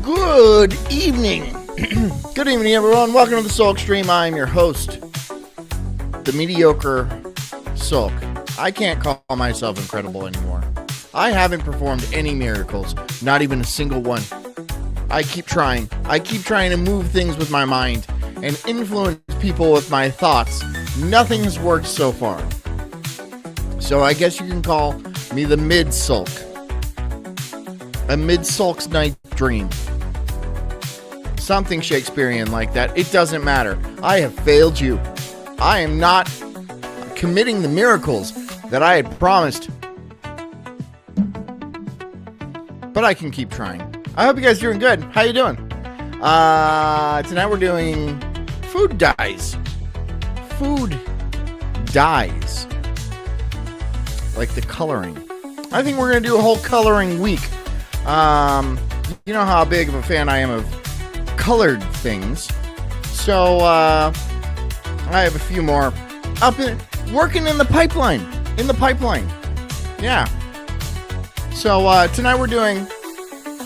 Good evening. Good evening, everyone. Welcome to the Sulk Stream. I'm your host, the mediocre Sulk. I can't call myself incredible anymore. I haven't performed any miracles, not even a single one. I keep trying. I keep trying to move things with my mind and influence people with my thoughts. Nothing has worked so far. So I guess you can call me the mid-Sulk. A mid-Sulk's night dream. Something Shakespearean like that. It doesn't matter. I have failed you. I am not committing the miracles that I had promised. But I can keep trying. I hope you guys are doing good. How you doing? Tonight we're doing food dyes. Food dyes. Like the coloring. I think we're going to do a whole coloring week. You know how big of a fan I am of colored things. So, I have a few more working in the pipeline. Yeah. So, tonight we're doing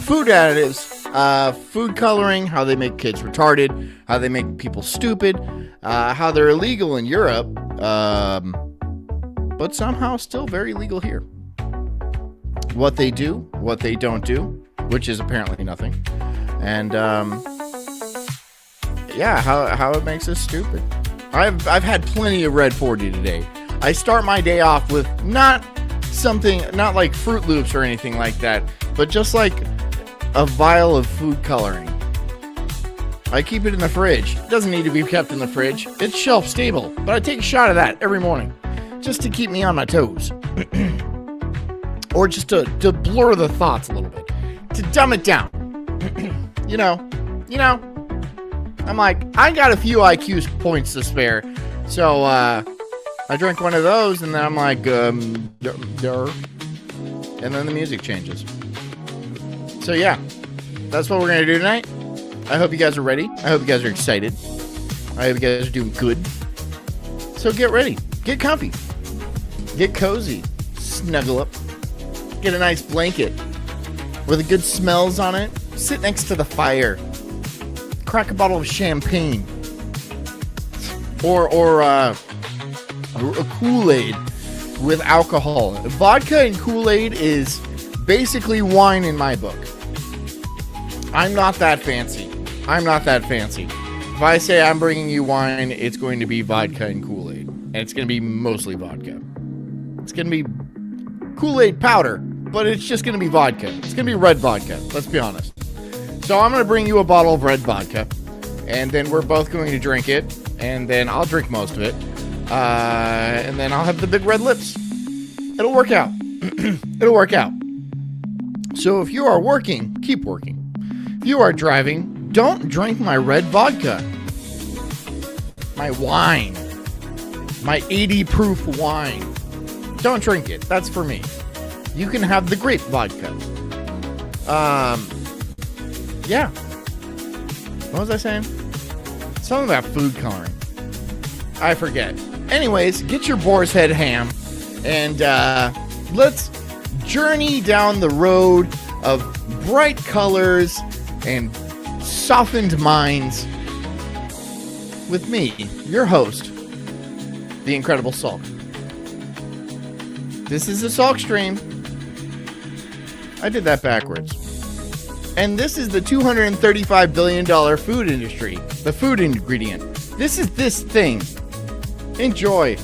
food additives, food coloring, how they make kids retarded, how they make people stupid, how they're illegal in Europe, but somehow still very legal here. What they do, what they don't do, which is apparently nothing. And, yeah, how it makes us stupid. I've had plenty of Red 40 today. I start my day off with not like Fruit Loops or anything like that, but just like a vial of food coloring. I keep it in the fridge. It doesn't need to be kept in the fridge. It's shelf stable, but I take a shot of that every morning just to keep me on my toes. Or just to blur the thoughts a little bit. To dumb it down. You know, I'm like, I got a few IQ points to spare. So, I drank one of those, and then I'm like, and then the music changes. So, yeah, that's what we're going to do tonight. I hope you guys are ready. I hope you guys are excited. I hope you guys are doing good. So, get ready. Get comfy. Get cozy. Snuggle up. Get a nice blanket with the good smells on it. Sit next to the fire. Crack a bottle of champagne. Or a Kool-Aid with alcohol. Vodka and Kool-Aid is basically wine in my book. I'm not that fancy. If I say I'm bringing you wine, it's going to be vodka and Kool-Aid. And it's going to be mostly vodka. It's going to be Kool-Aid powder, but it's just going to be vodka. It's going to be red vodka, let's be honest. So I'm going to bring you a bottle of red vodka, and then we're both going to drink it, and then I'll drink most of it, and then I'll have the big red lips. It'll work out. It'll work out. So if you are working, keep working. If you are driving, don't drink my red vodka. My wine. My 80 proof wine. Don't drink it. That's for me. You can have the grape vodka. Yeah. What was I saying? Something about food coloring. I forget. Anyways, get your boar's head ham and let's journey down the road of bright colors and softened minds with me, your host, the Incredible Sulk. This is the Sulk Stream. I did that backwards. And this is the $235 billion food industry. The food ingredient. This is this thing. Enjoy.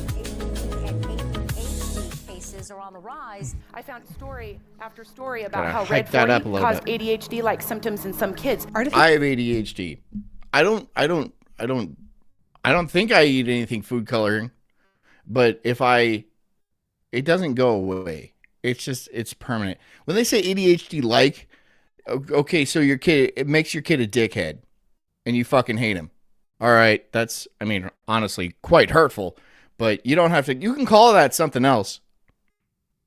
Cases are the rise. I found story after story about how hype red that up a 40 little caused bit. ADHD-like symptoms in some kids. I have ADHD. I don't think I eat anything food coloring, but it doesn't go away. It's permanent. When they say ADHD like, okay, so it makes your kid a dickhead and you fucking hate him. All right, that's, I mean, honestly, quite hurtful, but you don't have to, you can call that something else.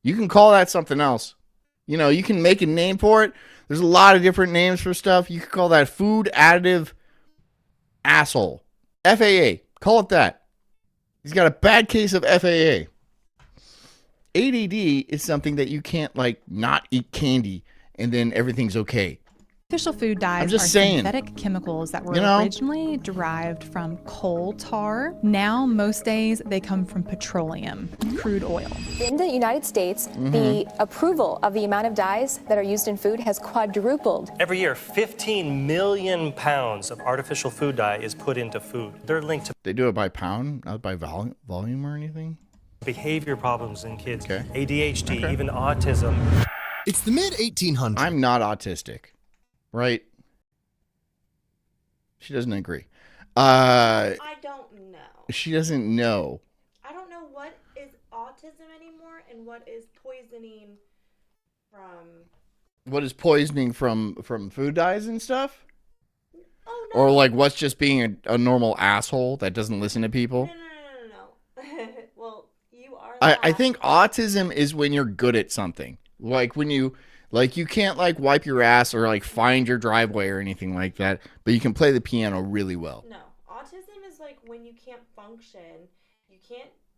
You can call that something else. You know, you can make a name for it. There's a lot of different names for stuff. You can call that food additive asshole. FAA. Call it that. He's got a bad case of FAA. ADD is something that you can't, like, not eat candy and then everything's okay. Artificial food dyes are synthetic chemicals that were originally derived from coal tar. Now, most days, they come from petroleum, crude oil. In the United States, the approval of the amount of dyes that are used in food has quadrupled. Every year, 15 million pounds of artificial food dye is put into food. They're linked to... They do it by pound, not by volume or anything? Behavior problems in kids, okay. ADHD, even autism. It's the mid-1800s. I'm not autistic. Right? She doesn't agree. I don't know. She doesn't know. I don't know what is autism anymore and what is poisoning from... What is poisoning from food dyes and stuff? Oh, no. Or like what's just being a normal asshole that doesn't listen to people? No. Well, you are I think autism is when you're good at something. Like when you... Like, you can't, like, wipe your ass or, like, find your driveway or anything like that, but you can play the piano really well. No. Autism is, like, when you can't function.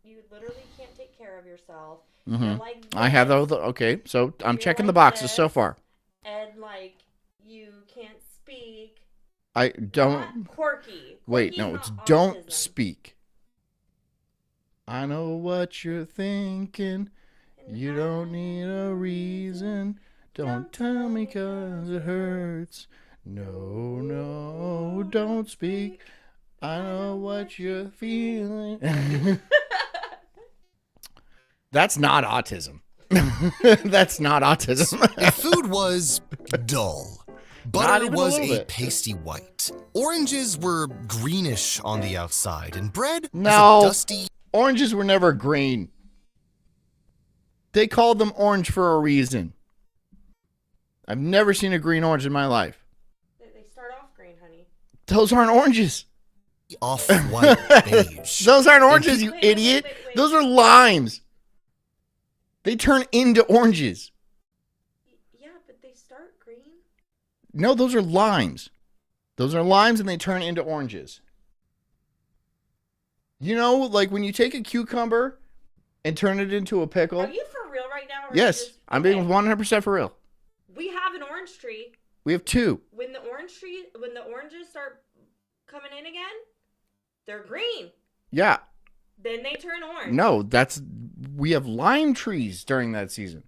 You literally can't take care of yourself. You're like this. I have those. Okay, so I'm checking the boxes so far. And, like, you can't speak. I don't. Not quirky. Wait, no, it's autism. Don't speak. I know what you're thinking. You don't need a reason. Don't tell me 'cause it hurts. No, don't speak. I know what you're feeling. That's not autism. That's not autism. Food was dull. Butter was a pasty white. Oranges were greenish on the outside, and bread was a dusty... Oranges were never green. They called them orange for a reason. I've never seen a green orange in my life. They start off green, honey. Those aren't oranges. Off-white beige. Those aren't oranges, you idiot. Wait. Those are limes. They turn into oranges. Yeah, but they start green. No, those are limes. Those are limes and they turn into oranges. You know, like when you take a cucumber and turn it into a pickle. Are you for real right now? Or Yes, I'm being 100% for real. We have an orange tree. We have two. When the oranges start coming in again, they're green. Yeah. Then they turn orange. No, we have lime trees during that season.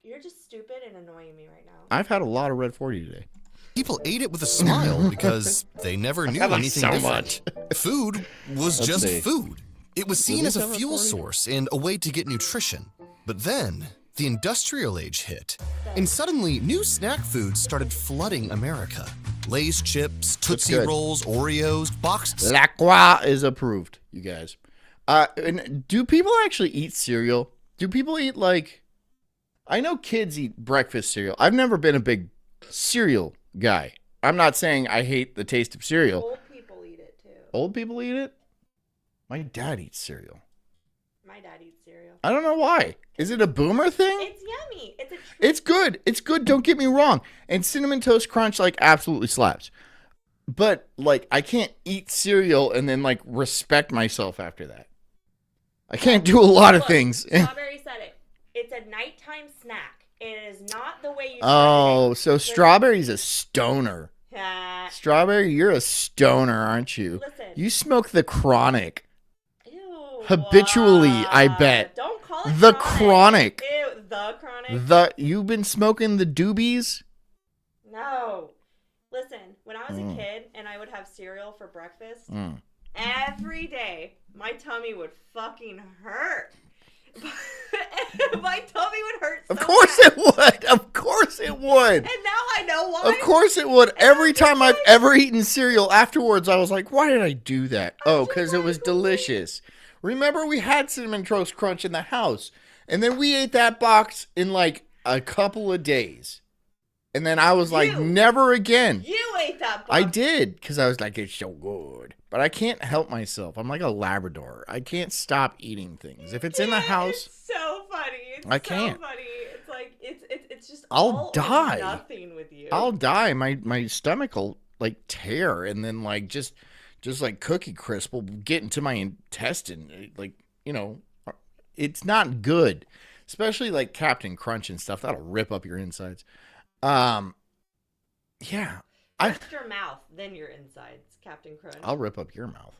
You're just stupid and annoying me right now. I've had a lot of Red 40 today. People ate it with a smile because they never knew anything different. Food was just food. It was seen as a fuel source and a way to get nutrition. But then, the industrial age hit, and suddenly new snack foods started flooding America. Lay's chips, Tootsie Rolls, Oreos, boxed... La Croix is approved, you guys. And do people actually eat cereal? Do people eat, like... I know kids eat breakfast cereal. I've never been a big cereal guy. I'm not saying I hate the taste of cereal. Old people eat it, too. Old people eat it? My dad eats cereal. My dad eats cereal. I don't know why. Is it a boomer thing? It's yummy. It's a treat. It's good. It's good. Don't get me wrong. And Cinnamon Toast Crunch, like, absolutely slaps. But, like, I can't eat cereal and then, like, respect myself after that. I can't do a lot of things. Strawberry said it. It's a nighttime snack. It is not the way you... Oh, so Strawberry's a stoner. Strawberry, you're a stoner, aren't you? Listen. You smoke the chronic. Ew. Habitually, I bet. Don't call it the chronic. chronic. Ew, the chronic. You've been smoking the doobies? No. Listen, when I was a kid and I would have cereal for breakfast, every day my tummy would fucking hurt. My tummy would hurt so Of course bad. it would. Of course it would. And now I know why. Of course it would. Every time I've ever eaten cereal afterwards, I was like, why did I do that? Oh, because it was delicious. Remember, we had Cinnamon Toast Crunch in the house. And then we ate that box in like a couple of days. And then I was like, never again. You ate that box. I did, because I was like, it's so good. But I can't help myself. I'm like a Labrador. I can't stop eating things. If it's in the house. It's so funny. I can't. So funny. It's like, it's just I'll all die. or nothing with you. I'll die. My stomach will like tear, and then like just like Cookie Crisp will get into my intestine. Like, you know, it's not good. Especially like Captain Crunch and stuff. That'll rip up your insides. Yeah. First your mouth, then your insides, Captain Crunch. I'll rip up your mouth.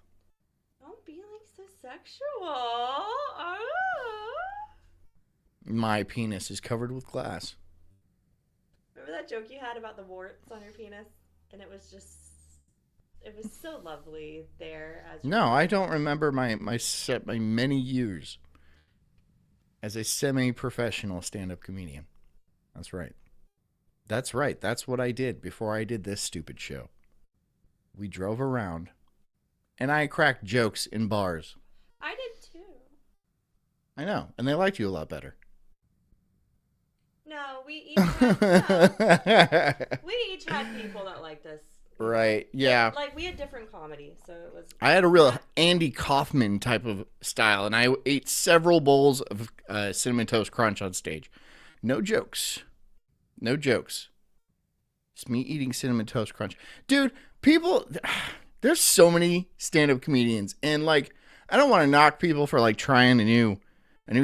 Don't be like so sexual. Oh. My penis is covered with glass. Remember that joke you had about the warts on your penis? And it was so lovely there. No, I don't remember my many years as a semi-professional stand-up comedian. That's right. That's right. That's what I did before I did this stupid show. We drove around, and I cracked jokes in bars. I did too. I know, and they liked you a lot better. No, we each had people that liked us. Right, yeah. Like, we had different comedy, so it was... I had a real Andy Kaufman type of style, and I ate several bowls of Cinnamon Toast Crunch on stage. No jokes. No jokes. It's me eating Cinnamon Toast Crunch. Dude, people... There's so many stand-up comedians, and, like, I don't want to knock people for, like, trying a new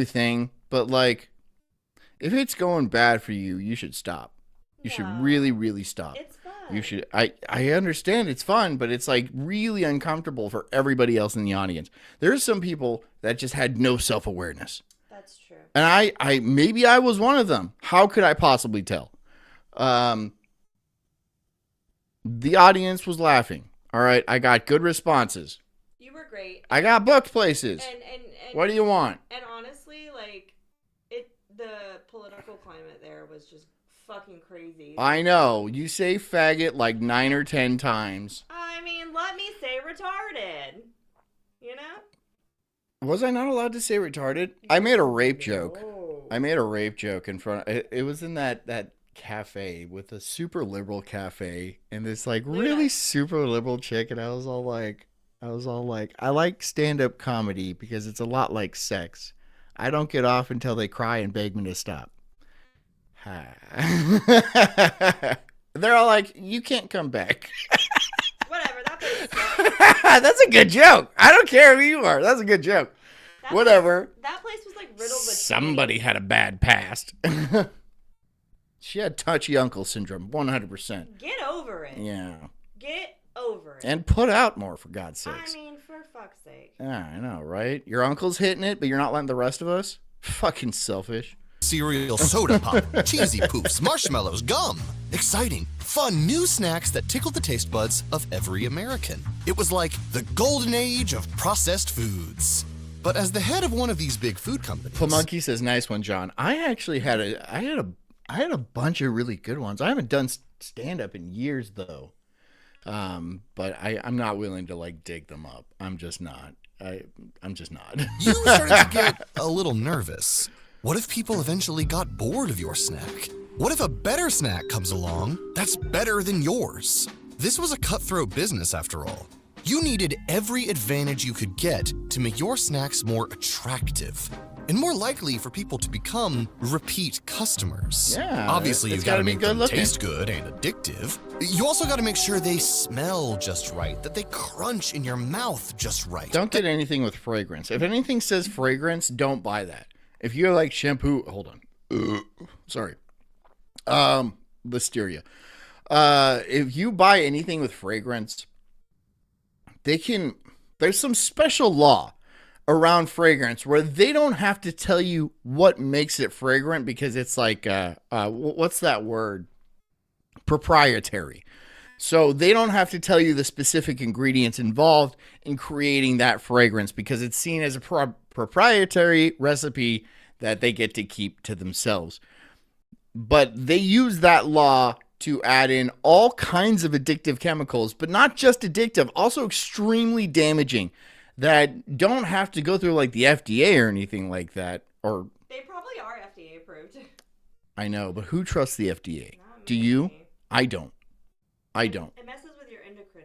thing, but, like, if it's going bad for you, you should stop. You should really, really stop. It's fun. You should. I understand it's fun, but it's like really uncomfortable for everybody else in the audience. There's some people that just had no self-awareness. That's true. And I maybe I was one of them. How could I possibly tell? The audience was laughing. All right, I got good responses. You were great. I got booked places. And what do you want? And honestly, like, the political climate there was just fucking crazy. I know. You say faggot like 9 or 10 times. I mean, let me say retarded. You know? Was I not allowed to say retarded? I made a rape joke. I made a rape joke in front. It was in that cafe with a super liberal cafe and this like really super liberal chick, and I was all like, I like stand-up comedy because it's a lot like sex. I don't get off until they cry and beg me to stop. They're all like, you can't come back. Whatever, that place That's a good joke. I don't care who you are. That's a good joke. Whatever. That place was like riddled with somebody had a bad past. She had touchy uncle syndrome, 100%. Get over it. Yeah. Get over it. And put out more, for God's sakes. I mean, for fuck's sake. Yeah, I know, right? Your uncle's hitting it, but you're not letting the rest of us? Fucking selfish. Cereal, soda pop, cheesy poofs, marshmallows, gum. Exciting, fun new snacks that tickled the taste buds of every American. It was like the golden age of processed foods. But as the head of one of these big food companies... Pamunky says, nice one, John. I actually had a bunch of really good ones. I haven't done stand-up in years, though. But I'm not willing to, like, dig them up. I'm just not. I'm just not. You started to get a little nervous. What if people eventually got bored of your snack? What if a better snack comes along that's better than yours? This was a cutthroat business, after all. You needed every advantage you could get to make your snacks more attractive and more likely for people to become repeat customers. Yeah, obviously, you've got to make them taste good and addictive. You also got to make sure they smell just right, that they crunch in your mouth just right. Don't get anything with fragrance. If anything says fragrance, don't buy that. If you're like shampoo, hold on. Sorry. Listeria. If you buy anything with fragrance, there's some special law around fragrance where they don't have to tell you what makes it fragrant because it's like, what's that word? Proprietary. So they don't have to tell you the specific ingredients involved in creating that fragrance because it's seen as a proprietary recipe that they get to keep to themselves. But they use that law to add in all kinds of addictive chemicals, but not just addictive, also extremely damaging that don't have to go through like the FDA or anything like that. Or they probably are FDA approved. I know, but who trusts the FDA? Do you? I don't. It messes with your endocrine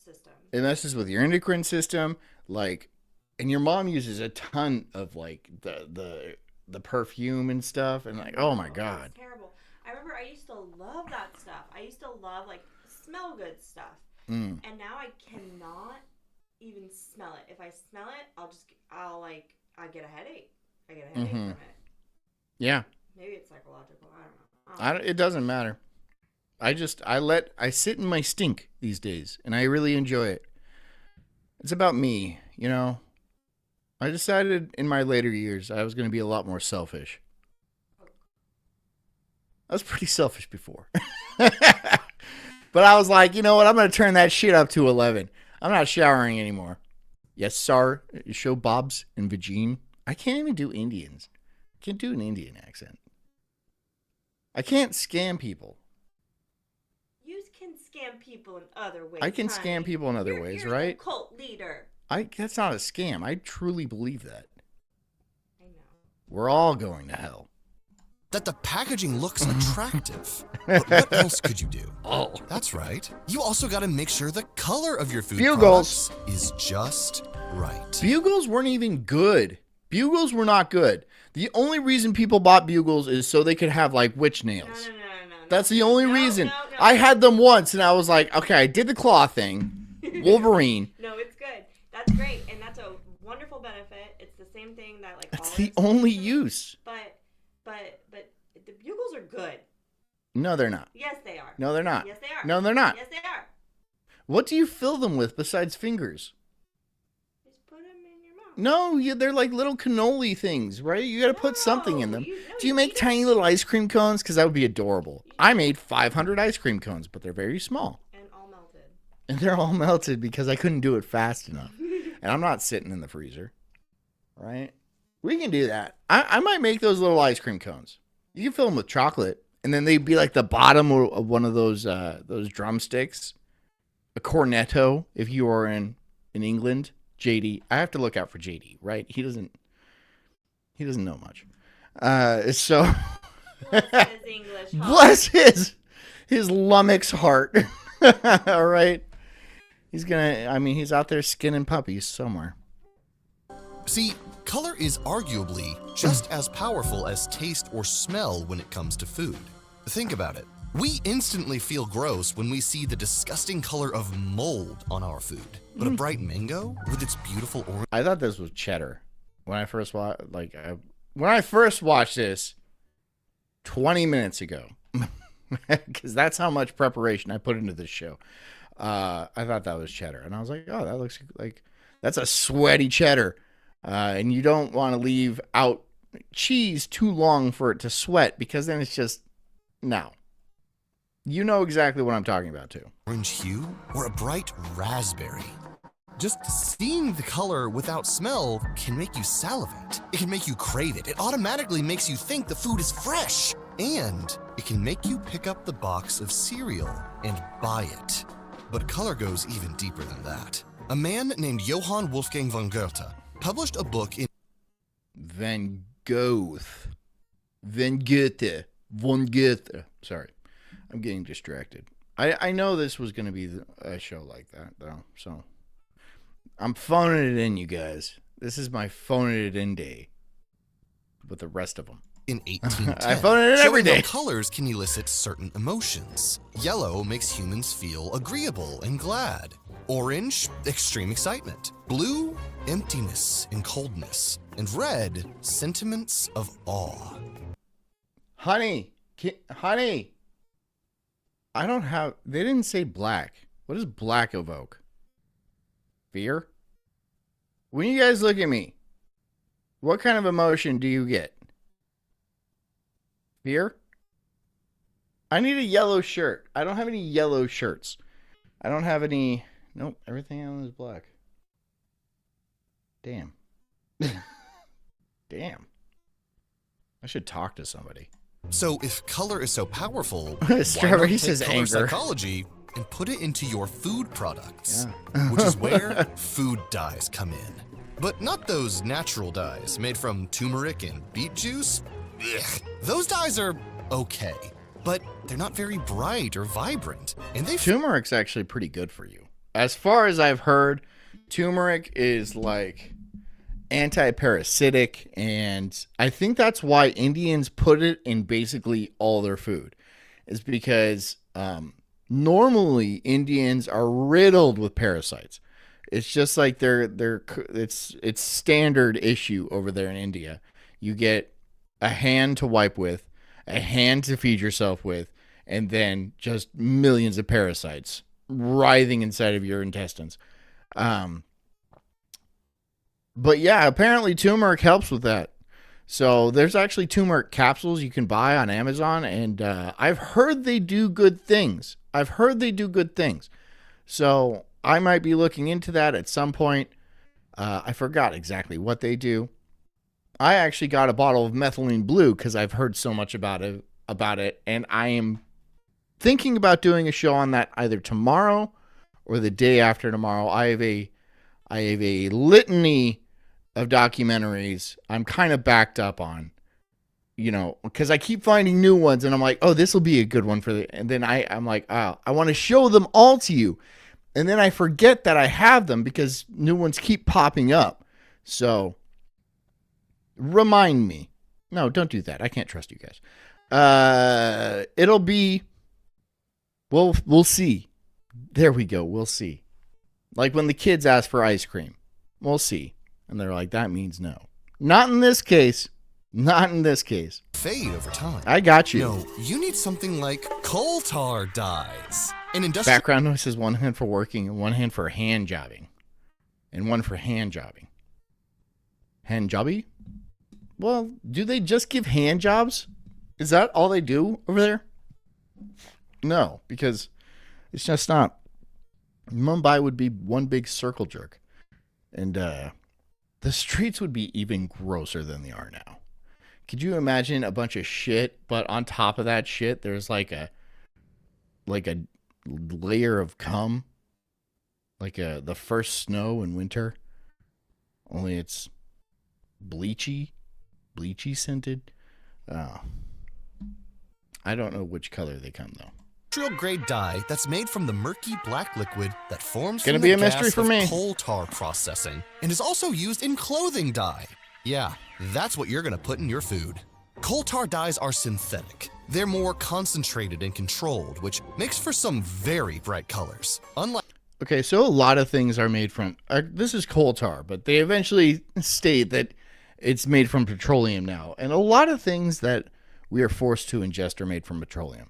system. It messes with your endocrine system, like, and your mom uses a ton of like the perfume and stuff, and like, oh my god, it's terrible. I remember I used to love that stuff. I used to love like smell good stuff, and now I cannot even smell it. If I smell it, I get a headache. I get a headache from it. Yeah. Maybe it's psychological. I don't know. It doesn't matter. I sit in my stink these days, and I really enjoy it. It's about me, you know. I decided in my later years I was going to be a lot more selfish. I was pretty selfish before. But I was like, you know what? I'm going to turn that shit up to 11. I'm not showering anymore. Yes, sir. Show Bob's and Vagine. I can't even do Indians. I can't do an Indian accent. I can't scam people. You can scam people in other ways. I can scam people in other ways, right? You're a cult leader. That's not a scam. I truly believe that. I know. We're all going to hell. That the packaging looks attractive. But what else could you do? Oh. That's right. You also got to make sure the color of your food Bugles products is just right. Bugles weren't even good. Bugles were not good. The only reason people bought Bugles is so they could have like witch nails. No. That's the only reason. I had them once and I was like, okay, I did the claw thing. Wolverine. No, it's good. That's great. And that's a wonderful benefit. It's the same thing that like that's the only use. But the Bugles are good. No, they're not. Yes, they are. No, they're not. Yes, they are. No, they're not. Yes, they are. What do you fill them with besides fingers? Just put them in your mouth. No, they're like little cannoli things, right? You got to put something in them. Do you make tiny little ice cream cones? Because that would be adorable. I made 500 ice cream cones, but they're very small. And all melted. And they're all melted because I couldn't do it fast enough. And I'm not sitting in the freezer, right? We can do that. I might make those little ice cream cones. You can fill them with chocolate, and then they'd be like the bottom of one of those drumsticks. A cornetto, if you are in England. JD, I have to look out for JD, right? He doesn't know much. So Bless his English heart. bless his lummox heart. All right. He's out there skinning puppies somewhere. See, color is arguably just as powerful as taste or smell when it comes to food. Think about it. We instantly feel gross when we see the disgusting color of mold on our food. But a bright mango with its beautiful orange. I thought this was cheddar when I first watched this 20 minutes ago, because that's how much preparation I put into this show. I thought that was cheddar, and I was like, oh, that looks like that's a sweaty cheddar. And you don't want to leave out cheese too long for it to sweat, because then it's just no. You know exactly what I'm talking about, too. Orange hue or a bright raspberry. Just seeing the color without smell can make you salivate. It can make you crave it. It automatically makes you think the food is fresh. And it can make you pick up the box of cereal and buy it. But color goes even deeper than that. A man named Johann Wolfgang von Goethe published a book in Van Goethe. Sorry. I'm getting distracted. I know this was going to be a show like that, though. So I'm phoning it in, you guys. This is my phoning it in day with the rest of them. In 1810, I phone it in every day. How colors can elicit certain emotions. Yellow makes humans feel agreeable and glad. Orange, extreme excitement. Blue, emptiness and coldness. And red, sentiments of awe. Honey. They didn't say black. What does black evoke? Fear? When you guys look at me, what kind of emotion do you get? Fear? I need a yellow shirt. I don't have any yellow shirts. I don't have any. Nope, everything on is black. Damn. Damn. I should talk to somebody. So if color is so powerful, Strawberry why not says take color anger. psychology and put it into your food products, which is where food dyes come in. But not those natural dyes made from turmeric and beet juice. Ugh. Those dyes are okay, but they're not very bright or vibrant, and they Turmeric's actually pretty good for you. As far as I've heard, turmeric is like anti-parasitic, and I think that's why Indians put it in basically all their food, is because normally Indians are riddled with parasites. It's just like it's standard issue over there in India. You get a hand to wipe with, a hand to feed yourself with, and then just millions of parasites writhing inside of your intestines. But yeah, apparently turmeric helps with that. So there's actually turmeric capsules you can buy on Amazon, and I've heard they do good things. So I might be looking into that at some point. I forgot exactly what they do. I actually got a bottle of methylene blue because I've heard so much about it, and I am thinking about doing a show on that either tomorrow or the day after tomorrow. I have a litany of documentaries I'm kind of backed up on, because I keep finding new ones, and I'm like, oh, this will be a good one and then I'm like, oh, I want to show them all to you, and then I forget that I have them because new ones keep popping up. So remind me. No, don't do that. I can't trust you guys. It'll be, we'll see. There we go. We'll see. Like when the kids ask for ice cream, we'll see. And they're like, that means no. Not in this case. Not in this case. Fade over time. I got you. No, you need something like coal tar dyes. An industrial background noise is one hand for working and one hand for hand jobbing. And one for hand jobbing. Hand jobby? Well, do they just give hand jobs? Is that all they do over there? No, because it's just not. Mumbai would be one big circle jerk. And the streets would be even grosser than they are now. Could you imagine a bunch of shit, but on top of that shit, there's like a layer of cum, like the first snow in winter, only it's bleachy scented. I don't know which color they come though. Industrial grade dye that's made from the murky black liquid that forms Gonna from be the a mystery gas for of me. coal tar processing and is also used in clothing dye. Yeah, that's what you're gonna put in your food. Coal tar dyes are synthetic. They're more concentrated and controlled, which makes for some very bright colors. Okay, so a lot of things are made from, this is coal tar, but they eventually state that it's made from petroleum now. And a lot of things that we are forced to ingest are made from petroleum.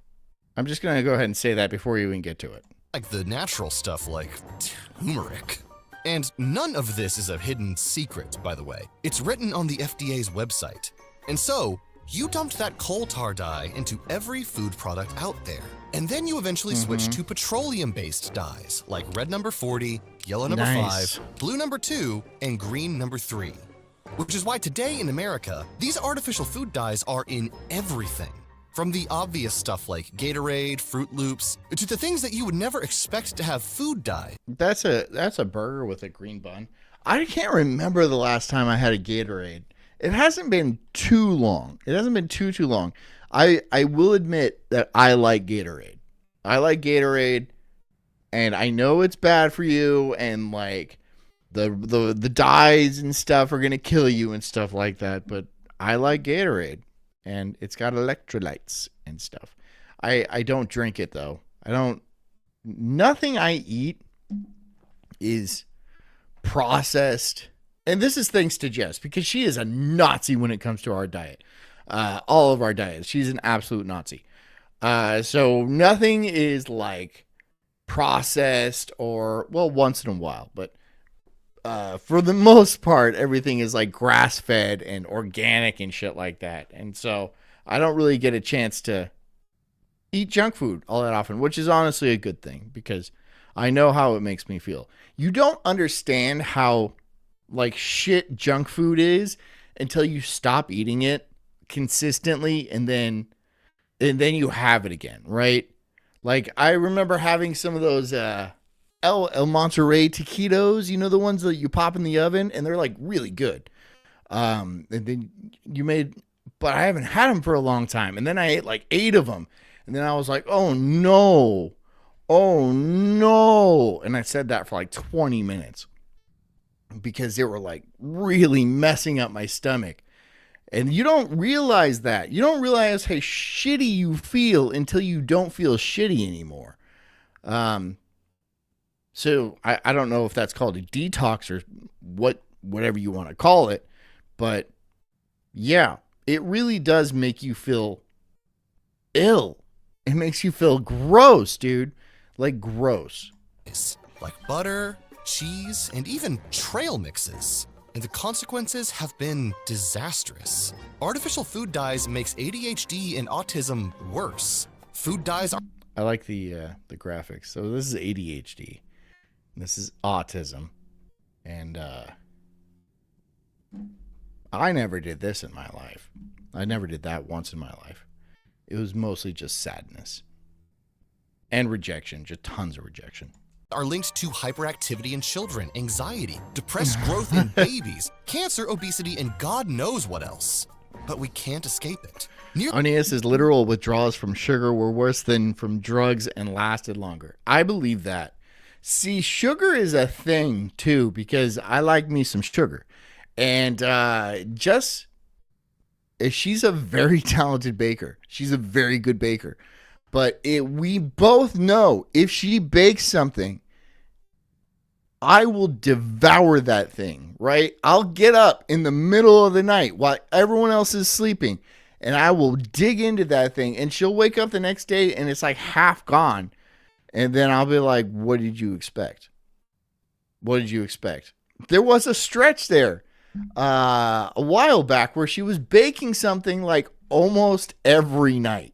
I'm just going to go ahead and say that before you even get to it. Like the natural stuff like turmeric. And none of this is a hidden secret, by the way. It's written on the FDA's website. And so, you dumped that coal tar dye into every food product out there. And then you eventually switched to petroleum-based dyes, like red number 40, yellow number 5, blue number 2, and green number 3. Which is why today in America, these artificial food dyes are in everything. From the obvious stuff like Gatorade, Fruit Loops, to the things that you would never expect to have food dye. That's a burger with a green bun. I can't remember the last time I had a Gatorade. It hasn't been too long. It hasn't been too long. I will admit that I like Gatorade. I like Gatorade, and I know it's bad for you, and like the dyes and stuff are gonna kill you and stuff like that. But I like Gatorade, and it's got electrolytes and stuff. I don't drink it though. Nothing I eat is processed. And this is thanks to Jess, because she is a Nazi when it comes to our diet. All of our diets. She's an absolute Nazi. So nothing is like processed or, well, once in a while. But for the most part, everything is like grass-fed and organic and shit like that. And so I don't really get a chance to eat junk food all that often, which is honestly a good thing, because I know how it makes me feel. You don't understand how like shit junk food is until you stop eating it consistently and then you have it again, right? Like I remember having some of those El Monterey taquitos, you know, the ones that you pop in the oven, and they're like really good. And then but I haven't had them for a long time. And then I ate like 8 of them. And then I was like, oh no. And I said that for like 20 minutes because they were like really messing up my stomach. And you don't realize that. You don't realize how shitty you feel until you don't feel shitty anymore. So I don't know if that's called a detox or whatever you want to call it. But yeah, it really does make you feel ill. It makes you feel gross, dude. Like gross. Like butter, cheese, and even trail mixes. And the consequences have been disastrous. Artificial food dyes makes ADHD and autism worse. Food dyes are... I like the graphics. So this is ADHD. This is autism. And I never did this in my life. I never did that once in my life. It was mostly just sadness. And rejection. Just tons of rejection. Are linked to hyperactivity in children, anxiety, depressed growth in babies, cancer, obesity, and God knows what else. But we can't escape it. Onias' literal withdrawals from sugar were worse than from drugs and lasted longer. I believe that. See, sugar is a thing, too, because I like me some sugar. And she's a very talented baker. She's a very good baker. But we both know if she bakes something, I will devour that thing, right? I'll get up in the middle of the night while everyone else is sleeping, and I will dig into that thing, and she'll wake up the next day, and it's like half gone. And then I'll be like, what did you expect? What did you expect? There was a stretch there a while back where she was baking something like almost every night.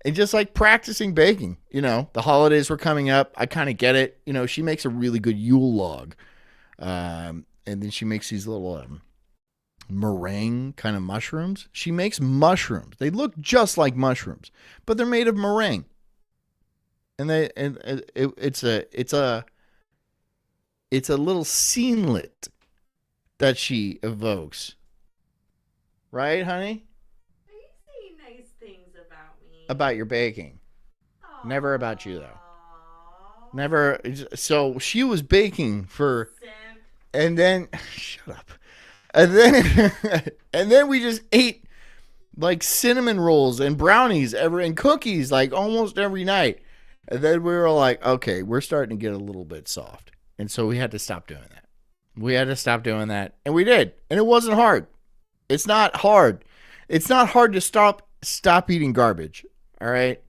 And just like practicing baking, you know, the holidays were coming up. I kind of get it. You know, she makes a really good Yule log. And then she makes these little meringue kind of mushrooms. She makes mushrooms. They look just like mushrooms, but they're made of meringue. And it's a little scenelet that she evokes. Right, honey? About your baking. Aww. Never about you, though. Never. So she was baking for, and then shut up, and then we just ate like cinnamon rolls and brownies and cookies like almost every night, and then we were like, okay, we're starting to get a little bit soft, and so we had to stop doing that. We had to stop doing that, and we did, and it wasn't hard. It's not hard. It's not hard to stop eating garbage. All right.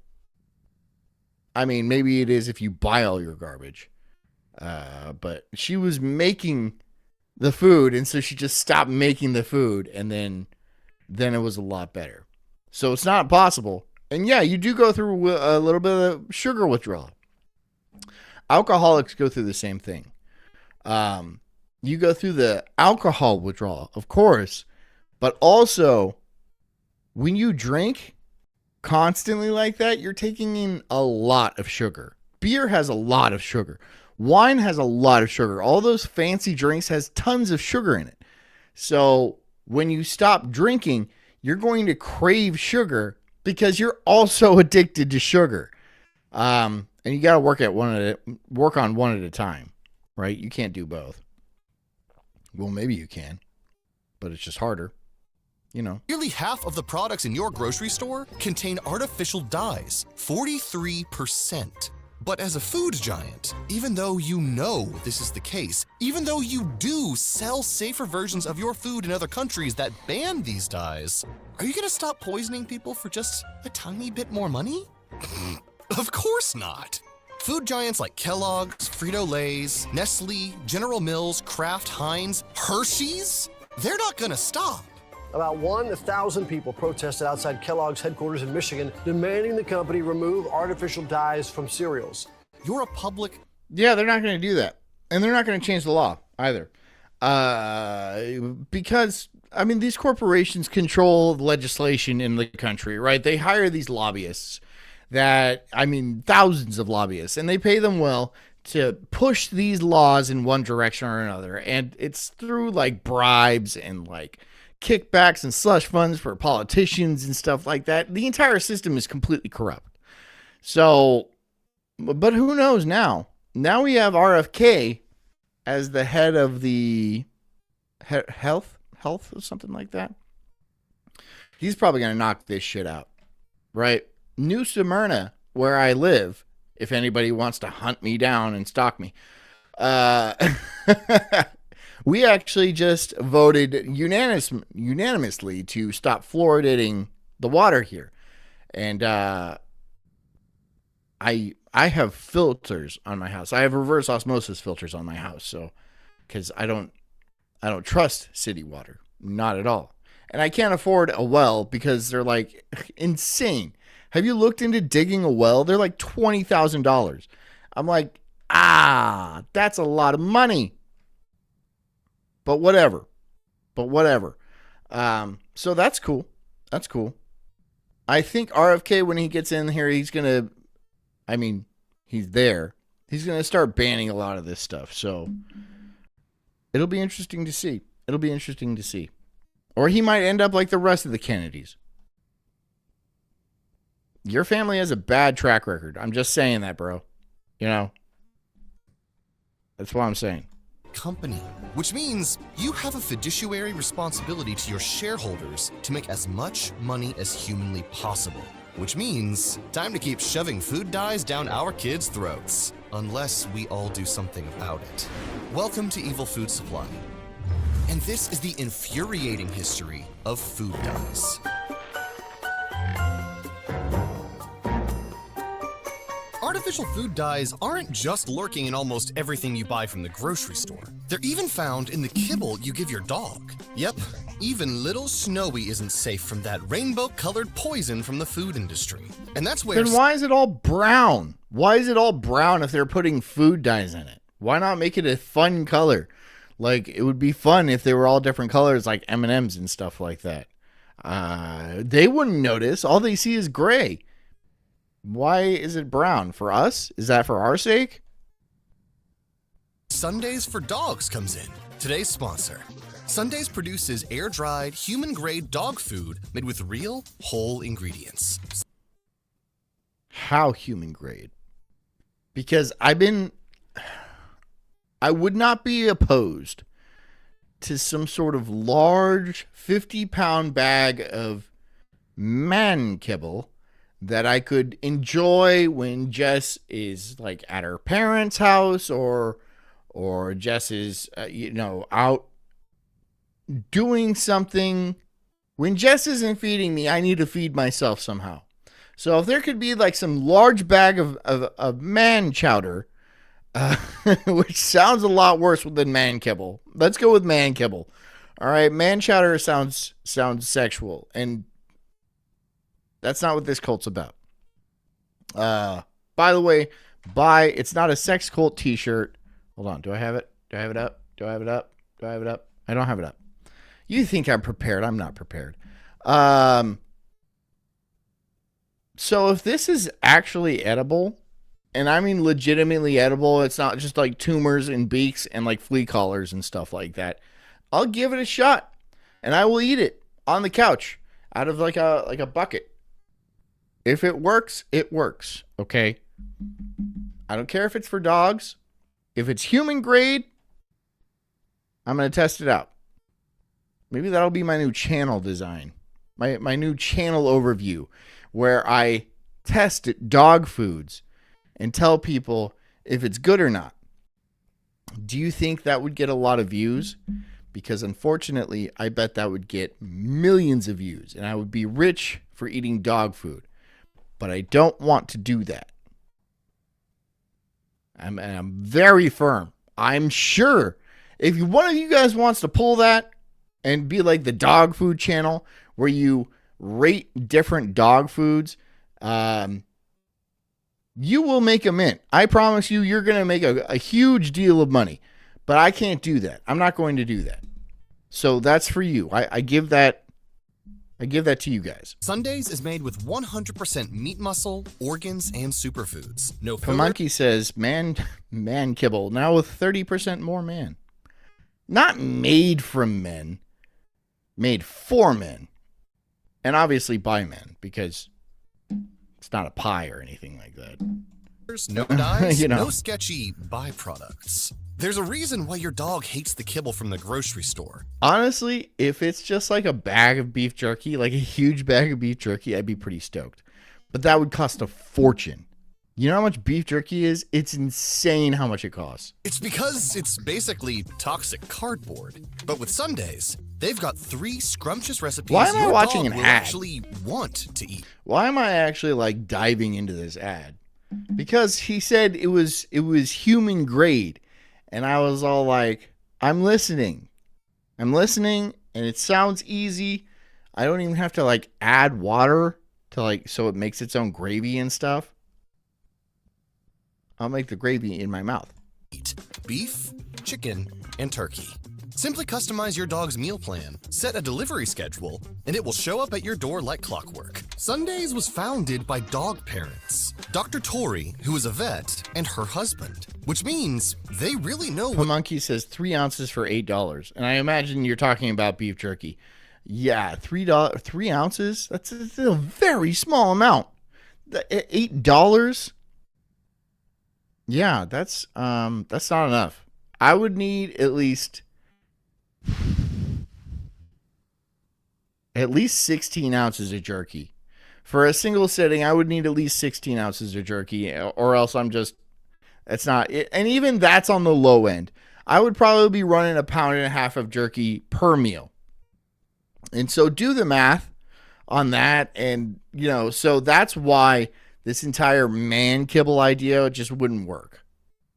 I mean, maybe it is if you buy all your garbage. But she was making the food, and so she just stopped making the food, and then it was a lot better. So it's not possible. And yeah, you do go through a little bit of sugar withdrawal. Alcoholics go through the same thing. You go through the alcohol withdrawal, of course, but also when you drink constantly like that, you're taking in a lot of sugar. Beer has a lot of sugar. Wine has a lot of sugar. All those fancy drinks has tons of sugar in it. So when you stop drinking, you're going to crave sugar because you're also addicted to sugar. And you got to work on one at a time, right? You can't do both. Well, maybe you can, but it's just harder. You know. Nearly half of the products in your grocery store contain artificial dyes, 43%. But as a food giant, even though you know this is the case, even though you do sell safer versions of your food in other countries that ban these dyes, are you gonna stop poisoning people for just a tiny bit more money? Of course not. Food giants like Kellogg's, Frito-Lay's, Nestle, General Mills, Kraft, Heinz, Hershey's, they're not gonna stop. About 1,000 people protested outside Kellogg's headquarters in Michigan, demanding the company remove artificial dyes from cereals. You're a public Yeah, they're not going to do that. And they're not going to change the law either. Because, I mean, these corporations control legislation in the country, right? They hire these lobbyists thousands of lobbyists, and they pay them well to push these laws in one direction or another. And it's through like bribes and like kickbacks and slush funds for politicians and stuff like that. The entire system is completely corrupt. So, but who knows now? Now we have RFK as the head of the health or something like that. He's probably going to knock this shit out, right? New Smyrna, where I live, if anybody wants to hunt me down and stalk me, we actually just voted unanimously to stop fluoridating the water here. And I have filters on my house. I have reverse osmosis filters on my house, so because I don't trust city water, not at all. And I can't afford a well because they're like insane. Have you looked into digging a well? They're like $20,000. I'm like, that's a lot of money. But whatever. So that's cool. That's cool. I think RFK, when he gets in here, he's there. He's going to start banning a lot of this stuff. So it'll be interesting to see. Or he might end up like the rest of the Kennedys. Your family has a bad track record. I'm just saying that, bro. You know? That's what I'm saying. Company, which means you have a fiduciary responsibility to your shareholders to make as much money as humanly possible. Which means time to keep shoving food dyes down our kids' throats. Unless we all do something about it. Welcome to Evil Food Supply. And this is the infuriating history of food dyes. Artificial food dyes aren't just lurking in almost everything you buy from the grocery store. They're even found in the kibble you give your dog. Yep, even little Snowy isn't safe from that rainbow-colored poison from the food industry. And that's where... Then why is it all brown? Why is it all brown if they're putting food dyes in it? Why not make it a fun color? Like, it would be fun if they were all different colors like M&Ms and stuff like that. They wouldn't notice. All they see is gray. Why is it brown? For us? Is that for our sake? Sundays for Dogs comes in. Today's sponsor. Sundays produces air-dried, human-grade dog food made with real, whole ingredients. How human grade? Because I would not be opposed to some sort of large 50-pound bag of man kibble that I could enjoy when Jess is like at her parents' house or Jess is out doing something. When Jess isn't feeding me, I need to feed myself somehow. So if there could be like some large bag of man chowder, which sounds a lot worse than man kibble. Let's go with man kibble. All right, man chowder sounds sexual, and that's not what this cult's about. By the way, it's not a sex cult t-shirt. Hold on. Do I have it? Do I have it up? I don't have it up. You think I'm prepared. I'm not prepared. So if this is actually edible, and I mean legitimately edible, it's not just like tumors and beaks and like flea collars and stuff like that, I'll give it a shot, and I will eat it on the couch out of like a bucket. If it works, it works, okay? I don't care if it's for dogs. If it's human grade, I'm going to test it out. Maybe that'll be my new channel design. My new channel overview, where I test dog foods and tell people if it's good or not. Do you think that would get a lot of views? Because unfortunately, I bet that would get millions of views, and I would be rich for eating dog food. But I don't want to do that. I'm very firm. I'm sure if one of you guys wants to pull that and be like the dog food channel where you rate different dog foods, You will make a mint. I promise you, you're going to make a huge deal of money. But I can't do that. I'm not going to do that. So that's for you. I give that to you guys. Sundays is made with 100% meat muscle, organs, and superfoods. No Monkey says, man kibble, now with 30% more man. Not made from men. Made for men. And obviously by men, because it's not a pie or anything like that. There's no dyes, no sketchy byproducts. There's a reason why your dog hates the kibble from the grocery store. Honestly, if it's just like a bag of beef jerky, like a huge bag of beef jerky, I'd be pretty stoked. But that would cost a fortune. You know how much beef jerky is? It's insane how much it costs. It's because it's basically toxic cardboard. But with Sundays, they've got 3 scrumptious recipes Why am I your watching dog an will ad? actually want to eat. Why am I actually like diving into this ad? Because he said it was human grade. And I was all like, I'm listening, and it sounds easy. I don't even have to like add water to like, so it makes its own gravy and stuff. I'll make the gravy in my mouth. Eat beef, chicken, and turkey. Simply customize your dog's meal plan, set a delivery schedule, and it will show up at your door like clockwork. Sundays was founded by dog parents, Dr. Tori, who is a vet, and her husband, which means they really know what... Monkey says 3 ounces for $8, and I imagine you're talking about beef jerky. Yeah, $3, 3 ounces? That's a very small amount. $8? Yeah, that's not enough. I would need at least 16 ounces of jerky. For a single sitting, I would need at least 16 ounces of jerky, or else it's not it. And even that's on the low end. I would probably be running 1.5 pounds of jerky per meal. And so do the math on that. And, so that's why this entire man kibble idea just wouldn't work,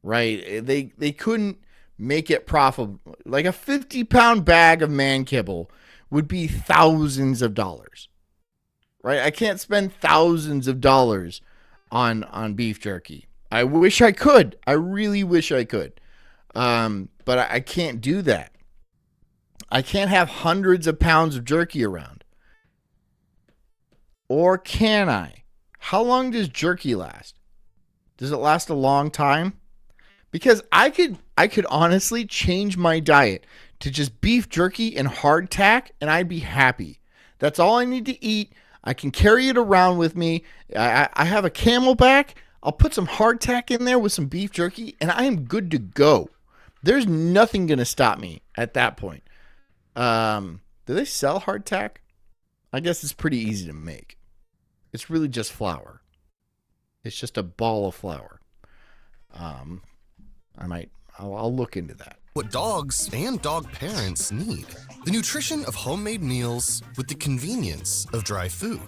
right? They couldn't make it profitable. Like a 50-pound bag of man kibble would be thousands of dollars, right? I can't spend thousands of dollars on beef jerky. I wish I could. I really wish I could. But I can't do that. I can't have hundreds of pounds of jerky around. Or can I? How long does jerky last? Does it last a long time? Because I could honestly change my diet to just beef jerky and hardtack, and I'd be happy. That's all I need to eat. I can carry it around with me. I have a Camelback. I'll put some hardtack in there with some beef jerky, and I am good to go. There's nothing going to stop me at that point. Do they sell hardtack? I guess it's pretty easy to make. It's really just flour. It's just a ball of flour. I'll look into that. What dogs and dog parents need. The nutrition of homemade meals with the convenience of dry food.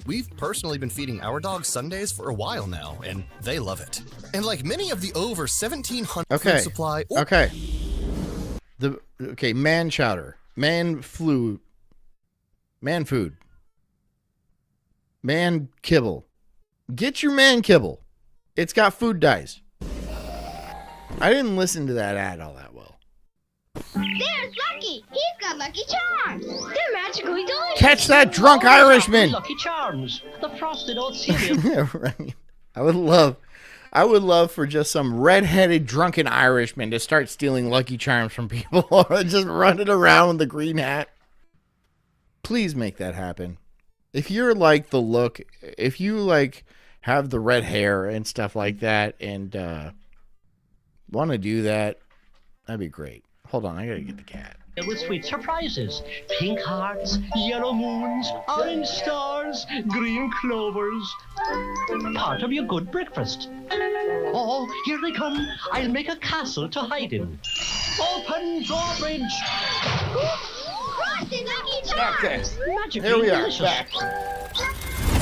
We've personally been feeding our dogs Sundays for a while now, and they love it. And like many of the over 1,700 food supply... man chowder. Man food. Man kibble. Get your man kibble. It's got food dyes. I didn't listen to that ad all that well. There's Lucky. He's got Lucky Charms. They're magically delicious. Catch that drunk Irishman. Lucky Charms. The frosted oat cereal. Yeah, right. I would love for just some red-headed drunken Irishman to start stealing Lucky Charms from people or just running around with the green hat. Please make that happen. If you're like the look, if you like have the red hair and stuff like that and want to do that, that'd be great. Hold on, I gotta get the cat. With sweet surprises. Pink hearts, yellow moons, orange stars, green clovers. Part of your good breakfast. Oh, here they come. I'll make a castle to hide in. Open drawbridge. Frosted Lucky Charms. Magically Here we are, delicious. back.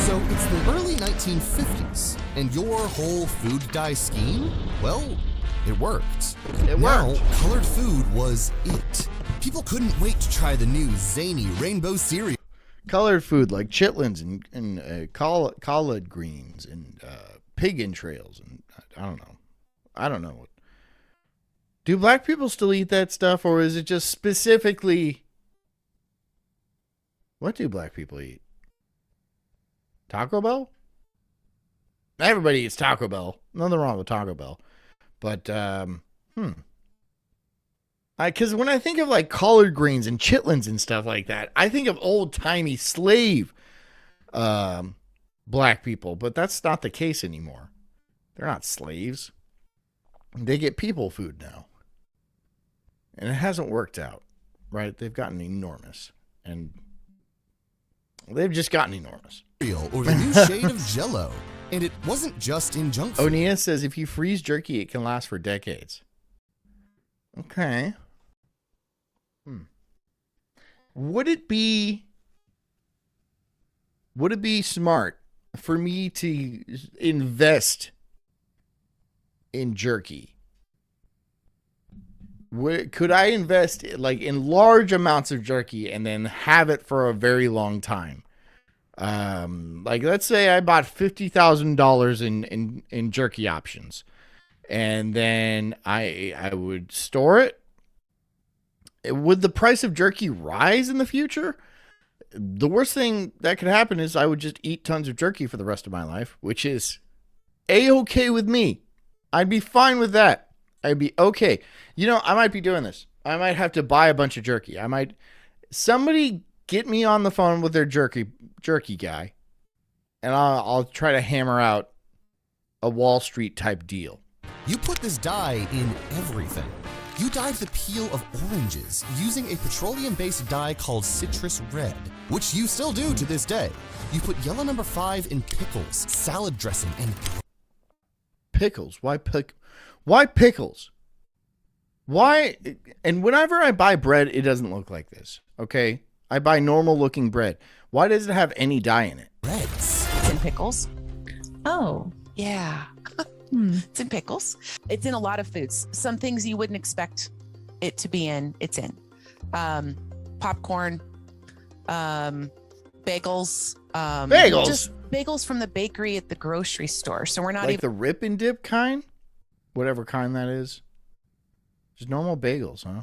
So it's the early 1950s, and your whole food dye scheme, well, it worked. Now, colored food was it. People couldn't wait to try the new zany rainbow cereal. Colored food like chitlins and collard greens and pig entrails, and I don't know. I don't know. Do black people still eat that stuff, or is it just specifically... What do black people eat? Taco Bell? Everybody eats Taco Bell. Nothing wrong with Taco Bell. But, because when I think of like collard greens and chitlins and stuff like that, I think of old-timey slave black people. But that's not the case anymore. They're not slaves. They get people food now. And it hasn't worked out, right? They've gotten enormous. And they've just gotten enormous. Or the new shade of Jell-O. And it wasn't just in junk food. Onia says if you freeze jerky, it can last for decades. Okay. Would it be smart for me to invest in jerky? Could I invest like in large amounts of jerky and then have it for a very long time? Like let's say I bought $50,000 in jerky options, and then I would store it. Would the price of jerky rise in the future? The worst thing that could happen is I would just eat tons of jerky for the rest of my life, which is A-okay with me. I'd be fine with that. I'd be okay. You know, I might be doing this. I might have to buy a bunch of jerky. Somebody get me on the phone with their jerky guy, and I'll try to hammer out a Wall Street type deal. You put this dye in everything. You dyed the peel of oranges using a petroleum-based dye called Citrus Red, which you still do to this day. You put yellow number 5 in pickles, salad dressing, and... Pickles? Why pickles? Why? And whenever I buy bread, it doesn't look like this, okay? I buy normal-looking bread. Why does it have any dye in it? Reds. It's in pickles. Oh. Yeah. It's in pickles. It's in a lot of foods. Some things you wouldn't expect it to be in, it's in. Popcorn, bagels. Bagels? Just bagels from the bakery at the grocery store. So we're not like the rip and dip kind? Whatever kind that is. Just normal bagels, huh?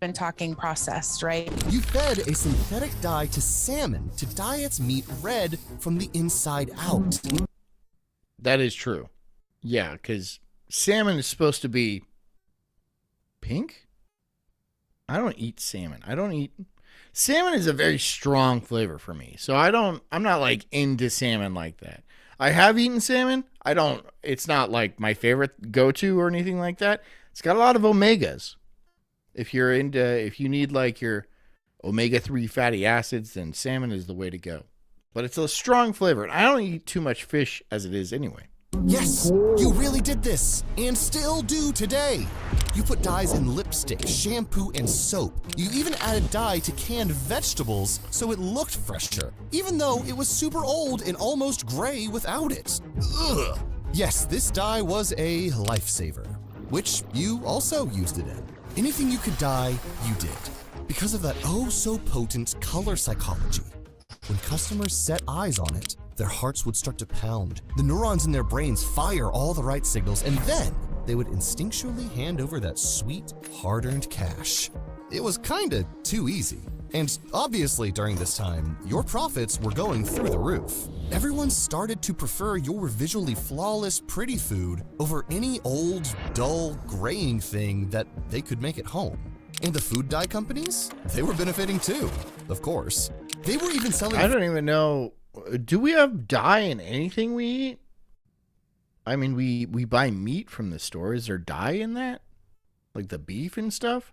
Been talking processed, right? You fed a synthetic dye to salmon to dye its meat red from the inside out. That is true. Yeah, because salmon is supposed to be pink? I don't eat salmon. Salmon is a very strong flavor for me. So I'm not like into salmon like that. I have eaten salmon. It's not like my favorite go-to or anything like that. It's got a lot of omegas. If you need like your omega-3 fatty acids, then salmon is the way to go. But it's a strong flavor. And I don't eat too much fish as it is anyway. Yes, you really did this, and still do today. You put dyes in lipstick, shampoo, and soap. You even added dye to canned vegetables so it looked fresher, even though it was super old and almost gray without it. Ugh. Yes, this dye was a lifesaver, which you also used it in. Anything you could dye, you did, because of that oh-so-potent color psychology. When customers set eyes on it, their hearts would start to pound. The neurons in their brains fire all the right signals, and then they would instinctually hand over that sweet, hard-earned cash. It was kinda too easy. And obviously during this time, your profits were going through the roof. Everyone started to prefer your visually flawless, pretty food over any old, dull, graying thing that they could make at home. And the food dye companies? They were benefiting too, of course. They were even selling... I don't even know... Do we have dye in anything we eat? I mean, we buy meat from the store. Is there dye in that? Like the beef and stuff?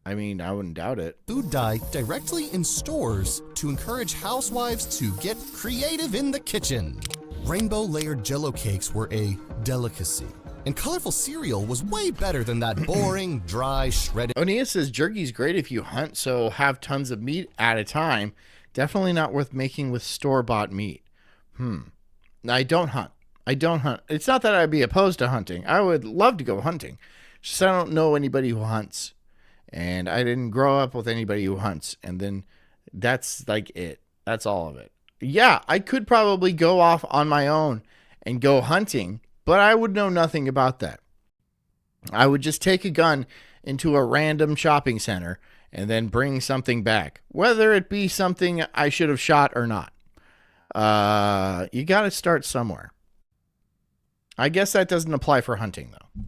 I mean, I wouldn't doubt it. Food dye directly in stores to encourage housewives to get creative in the kitchen. Rainbow layered Jell-O cakes were a delicacy. And colorful cereal was way better than that boring, dry, shredded... Onia says jerky's great if you hunt, so have tons of meat at a time. Definitely not worth making with store-bought meat. I don't hunt. It's not that I'd be opposed to hunting. I would love to go hunting. Just I don't know anybody who hunts. And I didn't grow up with anybody who hunts. And then that's like it. That's all of it. Yeah, I could probably go off on my own and go hunting, but I would know nothing about that. I would just take a gun into a random shopping center and then bring something back, whether it be something I should have shot or not. You got to start somewhere. I guess that doesn't apply for hunting, though.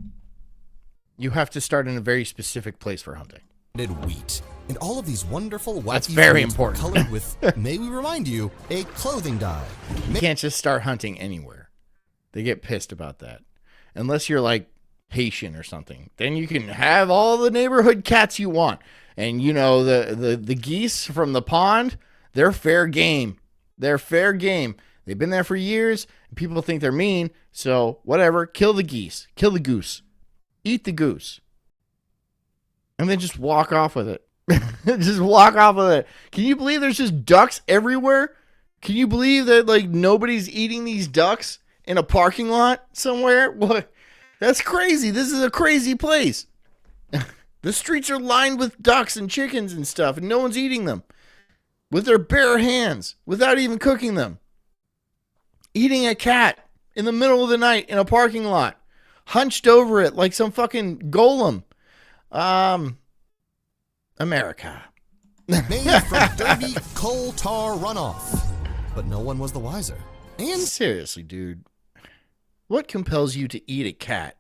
You have to start in a very specific place for hunting. Wheat. And all of these wonderful wacky That's very foods important. colored with, may we remind you, a clothing dye. You can't just start hunting anywhere. They get pissed about that. Unless you're like Haitian or something. Then you can have all the neighborhood cats you want. And you know, the geese from the pond, they're fair game. They're fair game. They've been there for years. And people think they're mean. So whatever, kill the geese. Kill the goose. Eat the goose. And then just walk off with it. Just walk off with it. Can you believe there's just ducks everywhere? Can you believe that like nobody's eating these ducks in a parking lot somewhere? What? That's crazy. This is a crazy place. The streets are lined with ducks and chickens and stuff, and no one's eating them with their bare hands without even cooking them. Eating a cat in the middle of the night in a parking lot, hunched over it like some fucking golem. America. Made from dirty coal tar runoff. But no one was the wiser. And seriously, dude, what compels you to eat a cat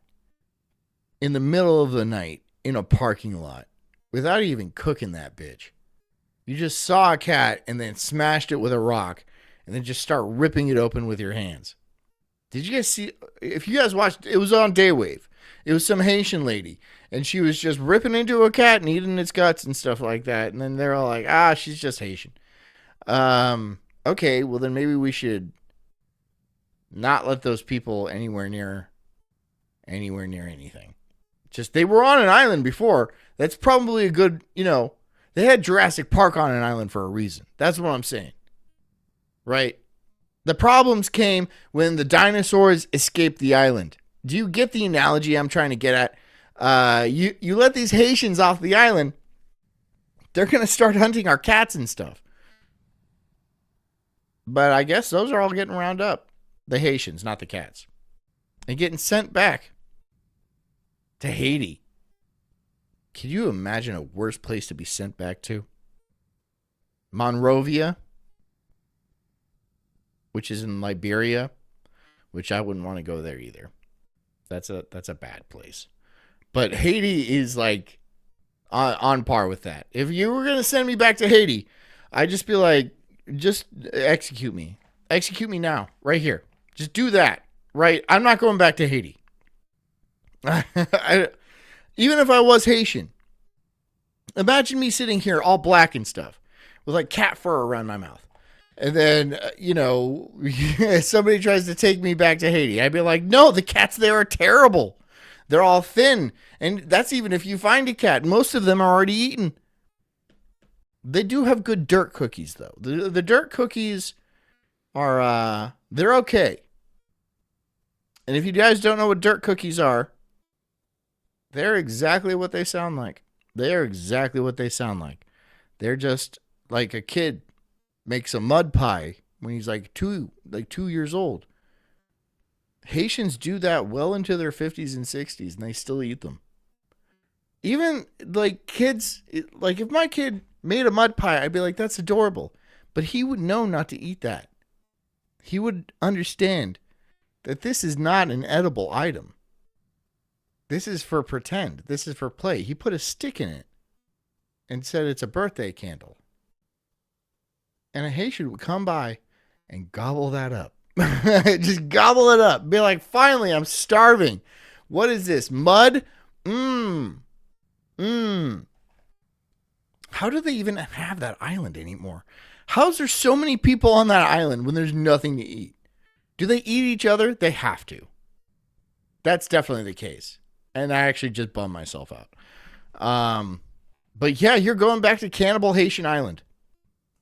in the middle of the night in a parking lot without even cooking that bitch? You just saw a cat and then smashed it with a rock and then just start ripping it open with your hands. Did you guys see? If you guys watched, it was on Daywave. It was some Haitian lady, and she was just ripping into a cat and eating its guts and stuff like that. And then they're all like, she's just Haitian. Okay, well then maybe we should not let those people anywhere near anything. Just, they were on an island before. That's probably a good, they had Jurassic Park on an island for a reason. That's what I'm saying. Right? The problems came when the dinosaurs escaped the island. Do you get the analogy I'm trying to get at? You let these Haitians off the island, they're going to start hunting our cats and stuff. But I guess those are all getting round up. The Haitians, not the cats. And getting sent back to Haiti. Can you imagine a worse place to be sent back to? Monrovia, which is in Liberia, which I wouldn't want to go there either. That's a bad place. But Haiti is like on par with that. If you were going to send me back to Haiti, I'd just be like, just execute me. Execute me now, right here. Just do that, right? I'm not going back to Haiti. Even if I was Haitian, imagine me sitting here all black and stuff with like cat fur around my mouth. And then, somebody tries to take me back to Haiti. I'd be like, no, the cats there are terrible. They're all thin. And that's even if you find a cat. Most of them are already eaten. They do have good dirt cookies, though. The dirt cookies are, they're okay. And if you guys don't know what dirt cookies are, they're exactly what they sound like. They're exactly what they sound like. They're just like a kid makes a mud pie when he's like two years old. Haitians do that well into their 50s and 60s, and they still eat them. Even like kids, like if my kid made a mud pie, I'd be like, that's adorable. But he would know not to eat that. He would understand that this is not an edible item. This is for pretend. This is for play. He put a stick in it and said it's a birthday candle. And a Haitian would come by and gobble that up. Just gobble it up. Be like, finally, I'm starving. What is this? Mud? How do they even have that island anymore? How is there so many people on that island when there's nothing to eat? Do they eat each other? They have to. That's definitely the case. And I actually just bummed myself out. But yeah, you're going back to Cannibal Haitian Island.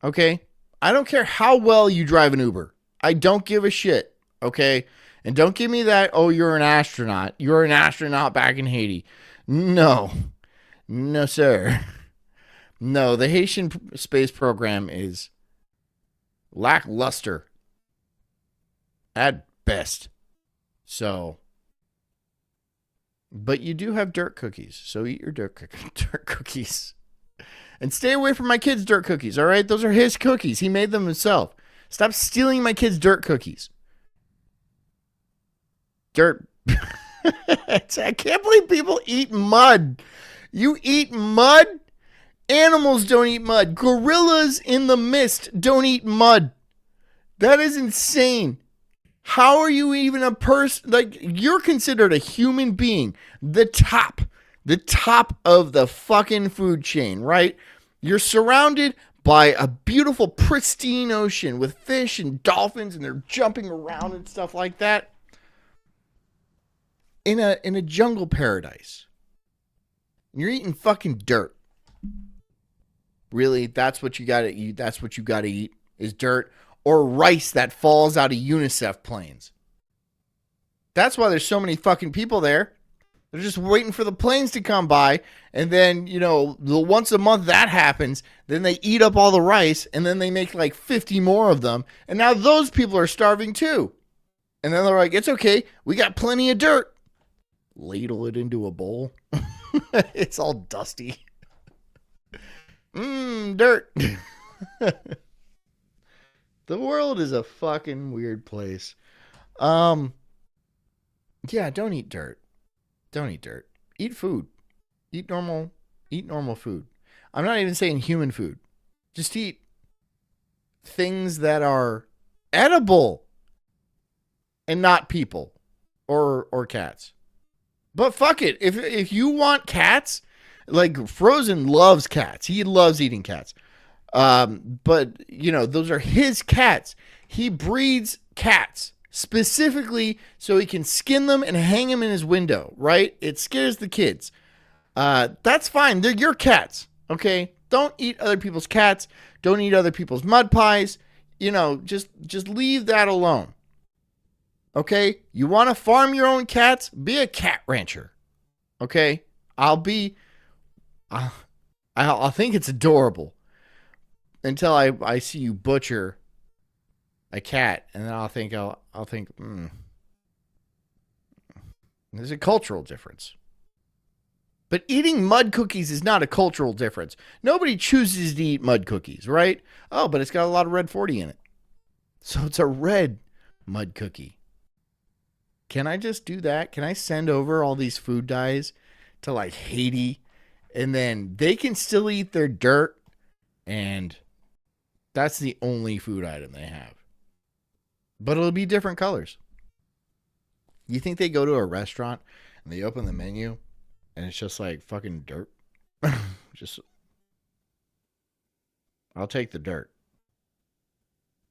Okay? I don't care how well you drive an Uber. I don't give a shit. Okay? And don't give me that, oh, you're an astronaut. You're an astronaut back in Haiti. No. No, sir. No, the Haitian space program is lackluster. At best. So, but you do have dirt cookies. So eat your dirt cookies. And stay away from my kid's dirt cookies, all right? Those are his cookies. He made them himself. Stop stealing my kid's dirt cookies. Dirt. I can't believe people eat mud. You eat mud? Animals don't eat mud. Gorillas in the mist don't eat mud. That is insane. How are you even a person? Like, you're considered a human being. The top of the fucking food chain, right? You're surrounded by a beautiful, pristine ocean with fish and dolphins, and they're jumping around and stuff like that. In a jungle paradise. You're eating fucking dirt. Really? That's what you gotta eat. That's what you gotta eat is dirt or rice that falls out of UNICEF planes. That's why there's so many fucking people there. They're just waiting for the planes to come by. And then, once a month that happens, then they eat up all the rice and then they make like 50 more of them. And now those people are starving too. And then they're like, it's okay. We got plenty of dirt. Ladle it into a bowl. It's all dusty. Dirt. The world is a fucking weird place. Yeah, don't eat dirt. Don't eat dirt. Eat food. Eat normal food. I'm not even saying human food. Just eat things that are edible and not people or cats. But fuck it. If you want cats, like Frozen loves cats. He loves eating cats. But those are his cats. He breeds cats specifically so he can skin them and hang them in his window, right? It scares the kids. That's fine. They're your cats, okay? Don't eat other people's cats. Don't eat other people's mud pies. Just leave that alone. Okay? You want to farm your own cats? Be a cat rancher. Okay? I'll think it's adorable until I see you butcher a cat, and then I'll think there's a cultural difference. But eating mud cookies is not a cultural difference. Nobody chooses to eat mud cookies, right? Oh, but it's got a lot of red 40 in it. So it's a red mud cookie. Can I just do that? Can I send over all these food dyes to like Haiti, and then they can still eat their dirt, and that's the only food item they have. But it'll be different colors. You think they go to a restaurant and they open the menu and it's just like fucking dirt? I'll take the dirt.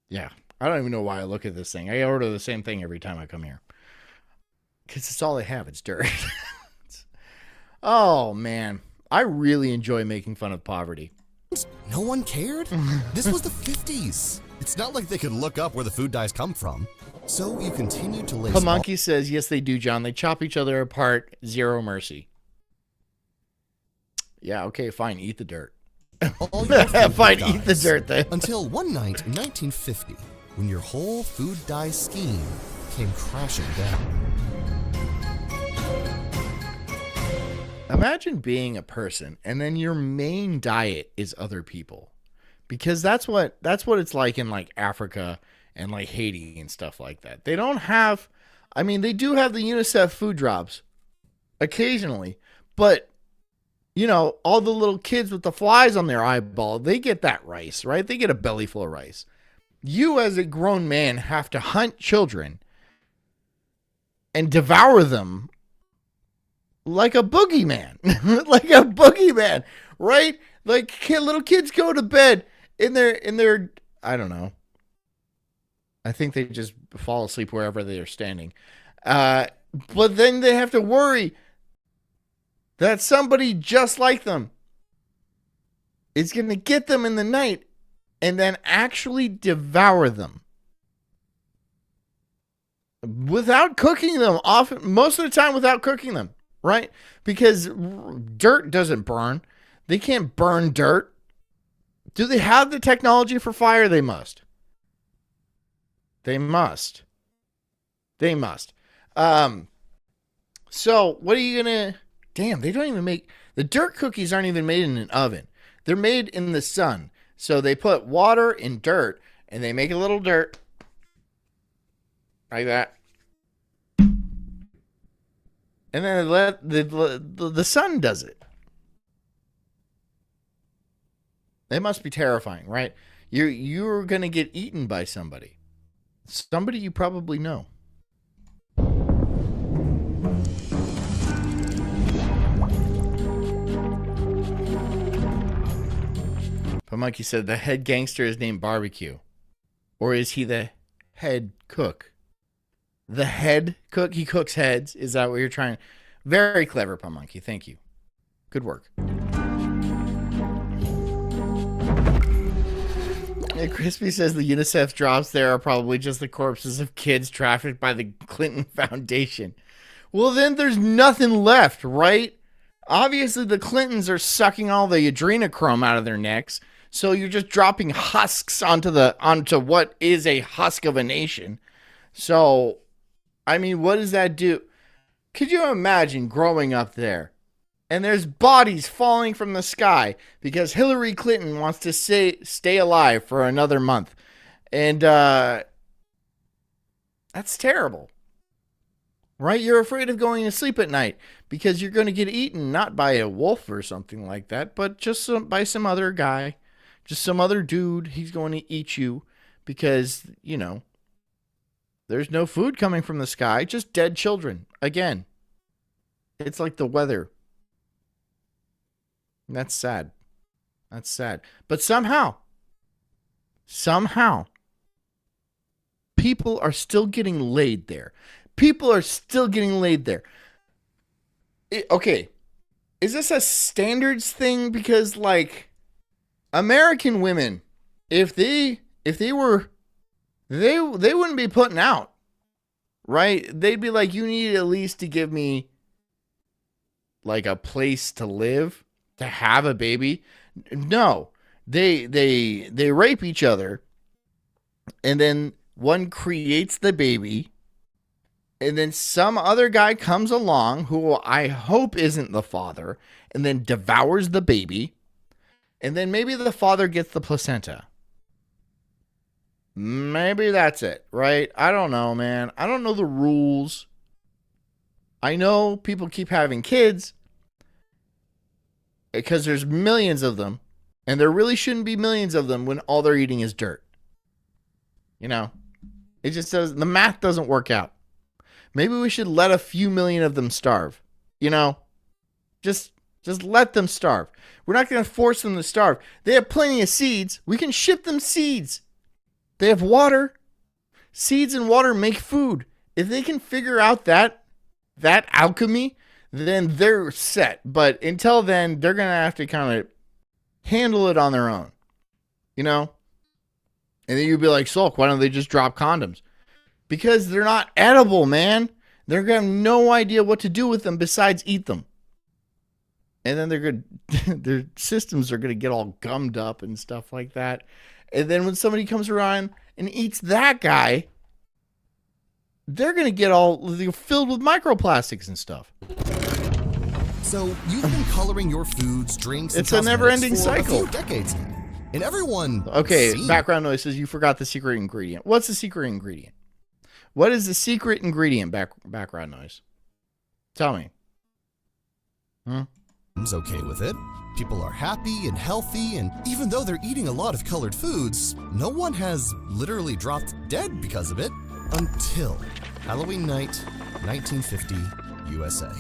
Yeah. I don't even know why I look at this thing. I order the same thing every time I come here. Because it's all they have. It's dirt. Oh, man. I really enjoy making fun of poverty. No one cared? This was the 50s. It's not like they could look up where the food dyes come from. So you continue to lay... Pamunky says, yes, they do, John. They chop each other apart. Zero mercy. Yeah, okay, fine. Eat the dirt. Fine, eat the dirt then. Until one night in 1950, when your whole food dye scheme came crashing down. Imagine being a person and then your main diet is other people. Because that's what it's like in like Africa and like Haiti and stuff like that. They don't have, they do have the UNICEF food drops occasionally, but all the little kids with the flies on their eyeball, they get that rice, right? They get a belly full of rice. You as a grown man have to hunt children and devour them like a boogeyman. Like a boogeyman, right? Like little kids go to bed in their I don't know. I think they just fall asleep wherever they are standing. But then they have to worry that somebody just like them is going to get them in the night and then actually devour them. Without cooking them, most of the time without cooking them, right? Because dirt doesn't burn. They can't burn dirt. Do they have the technology for fire? They must. They must. So what are you gonna? Damn, they don't even make the dirt cookies. Aren't even made in an oven. They're made in the sun. So they put water in dirt, and they make a little dirt like that, and then they let the sun does it. It must be terrifying, right? You're gonna get eaten by somebody you probably know. But Monkey said the head gangster is named Barbecue. Or is he the head cook? The head cook? He cooks heads? Is that what you're trying? Very clever, Monkey. Thank you. Good work. Yeah, Crispy says the UNICEF drops there are probably just the corpses of kids trafficked by the Clinton Foundation. Well, then there's nothing left, right? Obviously, the Clintons are sucking all the adrenochrome out of their necks. So you're just dropping husks onto what is a husk of a nation. So, I mean, what does that do? Could you imagine growing up there and there's bodies falling from the sky because Hillary Clinton wants to stay alive for another month? And that's terrible. Right? You're afraid of going to sleep at night because you're going to get eaten not by a wolf or something like that, but just by some other guy. Just some other dude, he's going to eat you because, you know, there's no food coming from the sky, just dead children. Again, it's like the weather. And that's sad. That's sad. But somehow, people are still getting laid there. People are still getting laid there. Okay, is this a standards thing? Because, like, American women, if they wouldn't be putting out, right? They'd be like, you need at least to give me like a place to live, to have a baby. No, they rape each other, and then one creates the baby, and then some other guy comes along who I hope isn't the father, and then devours the baby. And then maybe the father gets the placenta. Maybe that's it, right? I don't know, man. I don't know the rules. I know people keep having kids because there's millions of them. And there really shouldn't be millions of them when all they're eating is dirt. You know? It just does. The math doesn't work out. Maybe we should let a few million of them starve. You know? Just let them starve. We're not going to force them to starve. They have plenty of seeds. We can ship them seeds. They have water. Seeds and water make food. If they can figure out that alchemy, then they're set. But until then, they're going to have to kind of handle it on their own. You know? And then you'd be like, Sulk, why don't they just drop condoms? Because they're not edible, man. They're going to have no idea what to do with them besides eat them. And then their systems are going to get all gummed up and stuff like that. And then when somebody comes around and eats that guy, they're going to get all filled with microplastics and stuff. So you've been coloring your foods, drinks, and it's a never-ending cycle. A few decades now. And everyone. Okay, background noise says you forgot the secret ingredient. What's the secret ingredient? What is the secret ingredient? Background noise. Tell me. Okay with it. People are happy and healthy, and even though they're eating a lot of colored foods, no one has literally dropped dead because of it until Halloween night, 1950, USA.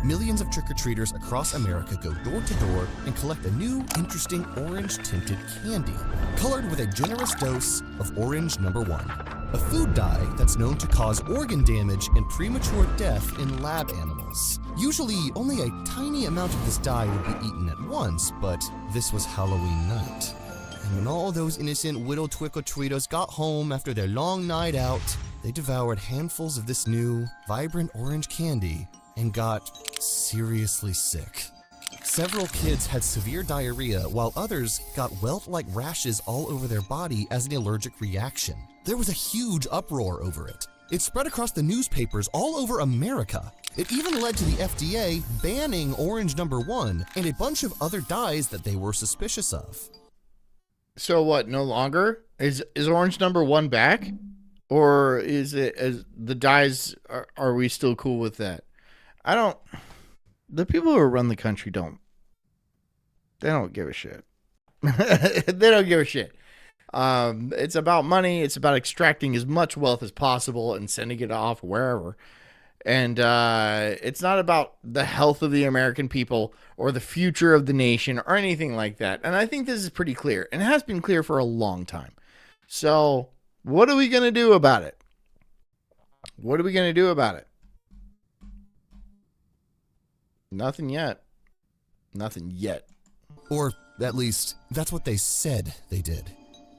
Millions of trick-or-treaters across America go door to door and collect a new, interesting orange-tinted candy, colored with a generous dose of orange number 1, a food dye that's known to cause organ damage and premature death in lab animals. Usually, only a tiny amount of this dye would be eaten at once, but this was Halloween night. And when all those innocent little trick-or-treaters got home after their long night out, they devoured handfuls of this new, vibrant orange candy and got seriously sick. Several kids had severe diarrhea, while others got welt-like rashes all over their body as an allergic reaction. There was a huge uproar over it. It spread across the newspapers all over America. It even led to the FDA banning orange number 1 and a bunch of other dyes that they were suspicious of. So what, no longer? Is orange number 1 back? Or is it, as the dyes, are we still cool with that? The people who run the country they don't give a shit. They don't give a shit. It's about money. It's about extracting as much wealth as possible and sending it off wherever. And it's not about the health of the American people or the future of the nation or anything like that. And I think this is pretty clear. And it has been clear for a long time. So what are we going to do about it? What are we going to do about it? Nothing yet. Nothing yet. Or at least that's what they said they did.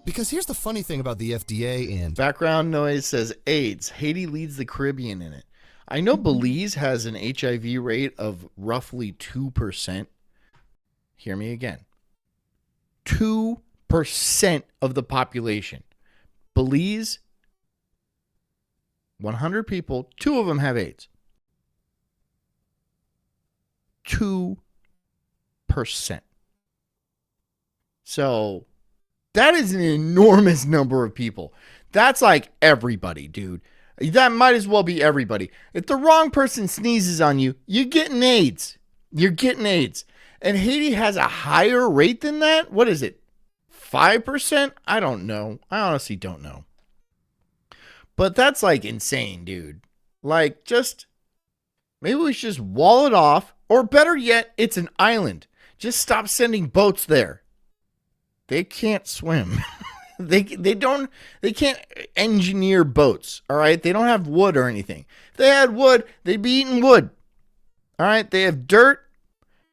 Because here's the funny thing about the FDA and... Background noise says AIDS. Haiti leads the Caribbean in it. I know Belize has an HIV rate of roughly 2%. Hear me again. 2% of the population. Belize, 100 people, 2 of them have AIDS. 2%. So that is an enormous number of people. That's like everybody, dude. That might as well be everybody. If the wrong person sneezes on you, you're getting AIDS. You're getting AIDS. And Haiti has a higher rate than that? What is it? 5%? I don't know. I honestly don't know. But that's like insane, dude. Like, just maybe we should just wall it off. Or better yet, it's an island. Just stop sending boats there. They can't swim. They can't engineer boats, all right? They don't have wood or anything. If they had wood, they'd be eating wood. All right? They have dirt,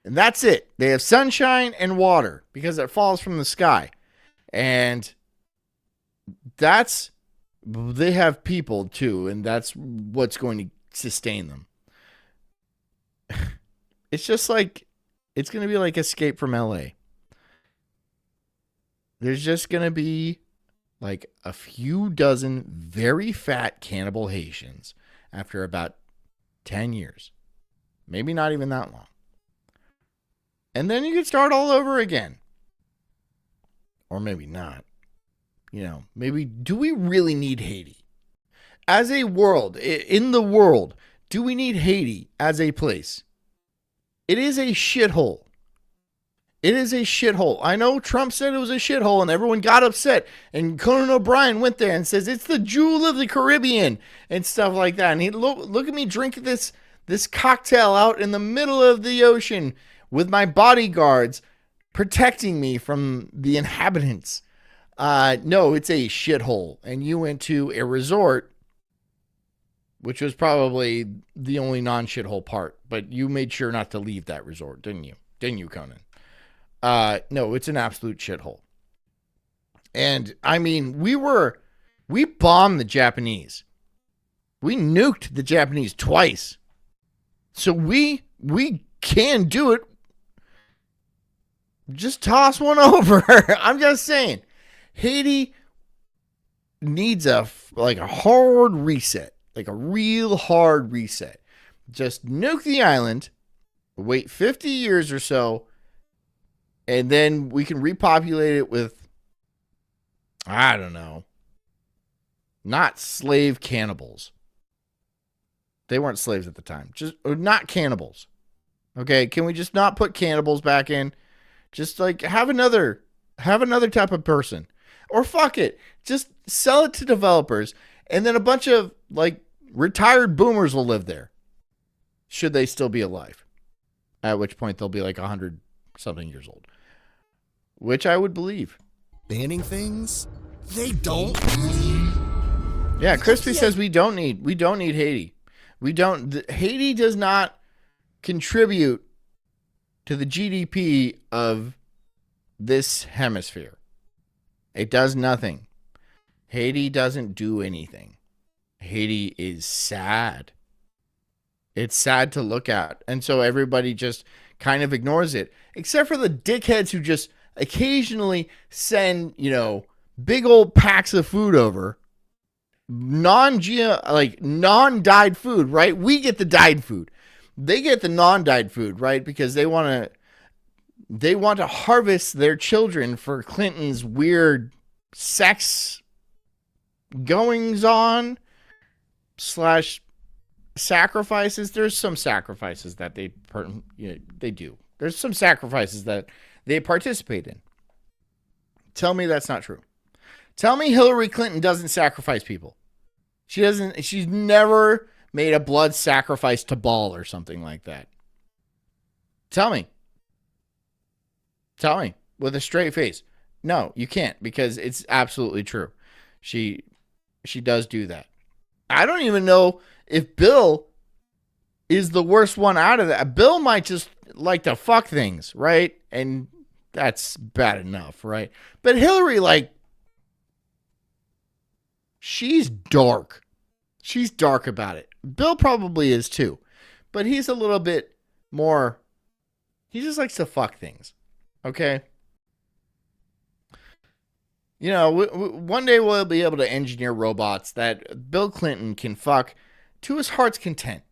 and that's it. They have sunshine and water because it falls from the sky. And they have people too, and that's what's going to sustain them. It's just like, it's going to be like Escape from LA. There's just going to be like a few dozen very fat cannibal Haitians after about 10 years. Maybe not even that long. And then you could start all over again. Or maybe not. You know, maybe, do we really need Haiti? As a world, in the world, do we need Haiti as a place? It is a shithole. It is a shithole. I know Trump said it was a shithole and everyone got upset. And Conan O'Brien went there and says, it's the jewel of the Caribbean and stuff like that. And he look at me drinking this cocktail out in the middle of the ocean with my bodyguards protecting me from the inhabitants. No, it's a shithole. And you went to a resort, which was probably the only non-shithole part. But you made sure not to leave that resort, didn't you? Didn't you, Conan? No, it's an absolute shithole. And I mean, we bombed the Japanese. We nuked the Japanese twice. So we can do it. Just toss one over. I'm just saying. Haiti needs a hard reset. Like a real hard reset. Just nuke the island. Wait 50 years or so. And then we can repopulate it with, I don't know, not slave cannibals. They weren't slaves at the time. Or not cannibals. Okay, can we just not put cannibals back in? Just like have another type of person. Or fuck it. Just sell it to developers. And then a bunch of like retired boomers will live there. Should they still be alive. At which point they'll be like 100 something years old. Which I would believe. Banning things they don't need. Yeah, Crispy says we don't need Haiti. Haiti does not contribute to the GDP of this hemisphere. It does nothing. Haiti doesn't do anything. Haiti is sad. It's sad to look at. And so everybody just kind of ignores it. Except for the dickheads who just occasionally send, big old packs of food over non-dyed food, right? We get the dyed food. They get the non-dyed food, right? Because they want to harvest their children for Clinton's weird sex goings on / sacrifices. There's some sacrifices that they do. There's some sacrifices that they participate in. Tell me that's not true. Tell me Hillary Clinton doesn't sacrifice people. She's never made a blood sacrifice to ball or something like that. Tell me with a straight face. No, you can't, because it's absolutely true. She does do that. I don't even know if Bill is the worst one out of that. Bill might just like to fuck things, right? And that's bad enough, right? But Hillary, like, she's dark. She's dark about it. Bill probably is too. But he's a little bit more, he just likes to fuck things. Okay? You know, one day we'll be able to engineer robots that Bill Clinton can fuck to his heart's content.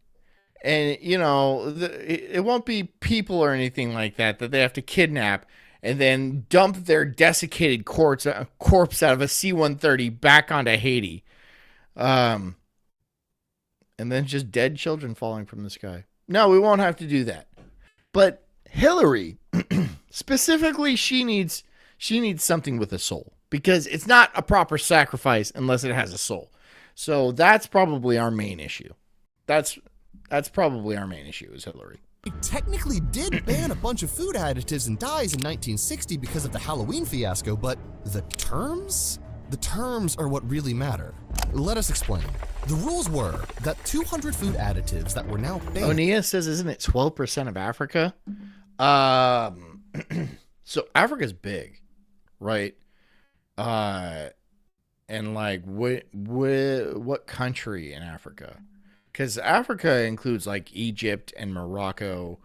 And, you know, it won't be people or anything like that they have to kidnap and then dump their desiccated corpse out of a C-130 back onto Haiti. And then just dead children falling from the sky. No, we won't have to do that. But Hillary, specifically, she needs something with a soul. Because it's not a proper sacrifice unless it has a soul. So that's probably our main issue. That's probably our main issue is Hillary. They technically did ban a bunch of food additives and dyes in 1960 because of the Halloween fiasco, but the terms? The terms are what really matter. Let us explain. The rules were that 200 food additives that were now banned... Onia says, isn't it 12% of Africa? So Africa's big, right? And like what country in Africa? Because Africa includes like Egypt and Morocco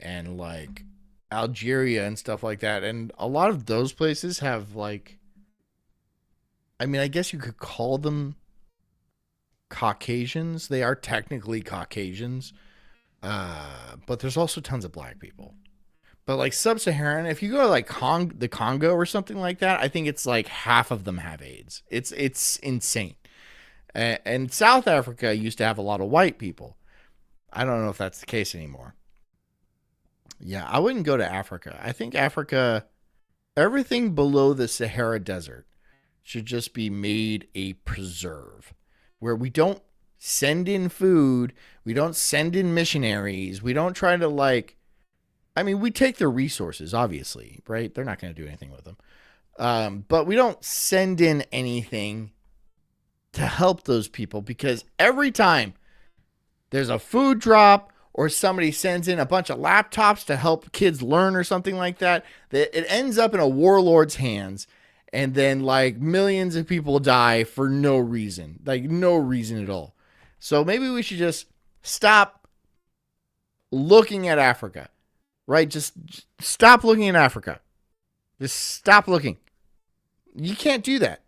and like Algeria and stuff like that. And a lot of those places have like, I mean, I guess you could call them Caucasians. They are technically Caucasians. But there's also tons of black people. But like sub-Saharan, if you go to like the Congo or something like that, I think it's like half of them have AIDS. It's insane. And South Africa used to have a lot of white people. I don't know if that's the case anymore. Yeah, I wouldn't go to Africa. I think Africa, everything below the Sahara Desert should just be made a preserve where we don't send in food. We don't send in missionaries. We don't try to like, I mean, we take their resources, obviously, right? They're not going to do anything with them. But we don't send in anything to help those people because every time there's a food drop or somebody sends in a bunch of laptops to help kids learn or something like that, it ends up in a warlord's hands. And then like millions of people die for no reason, like no reason at all. So maybe we should just stop looking at Africa. Right? Just stop looking at Africa. Just stop looking. You can't do that.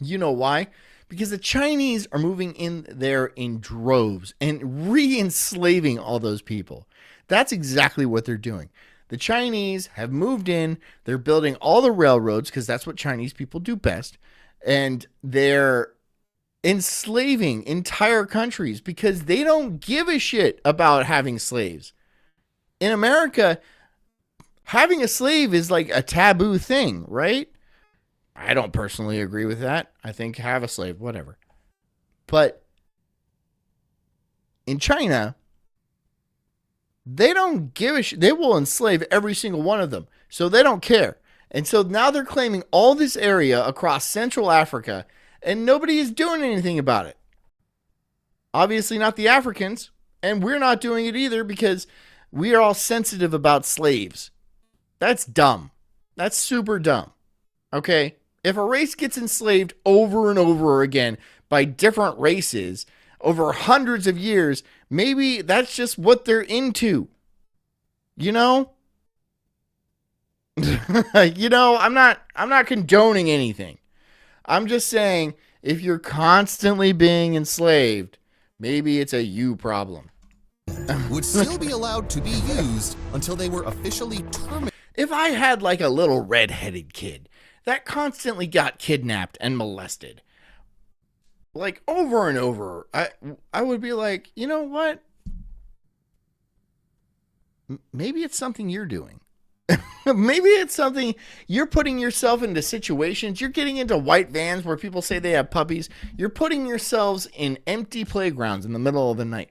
You know why? Because the Chinese are moving in there in droves and re-enslaving all those people. That's exactly what they're doing. The Chinese have moved in. They're building all the railroads because that's what Chinese people do best. And they're enslaving entire countries because they don't give a shit about having slaves. In America, having a slave is like a taboo thing, right? I don't personally agree with that. I think have a slave, whatever. But in China, they don't give a shit. They will enslave every single one of them. So they don't care. And so now they're claiming all this area across Central Africa, and nobody is doing anything about it. Obviously not the Africans, and we're not doing it either because we are all sensitive about slaves. That's dumb. That's super dumb. Okay? If a race gets enslaved over and over again by different races over hundreds of years, maybe that's just what they're into. You know? You know, I'm not condoning anything. I'm just saying if you're constantly being enslaved, maybe it's a you problem. Would still be allowed to be used until they were officially terminated. If I had like a little red-headed kid that constantly got kidnapped and molested, like over and over, I would be like, you know what? Maybe it's something you're doing. Maybe it's something you're putting yourself into situations. You're getting into white vans where people say they have puppies. You're putting yourselves in empty playgrounds in the middle of the night.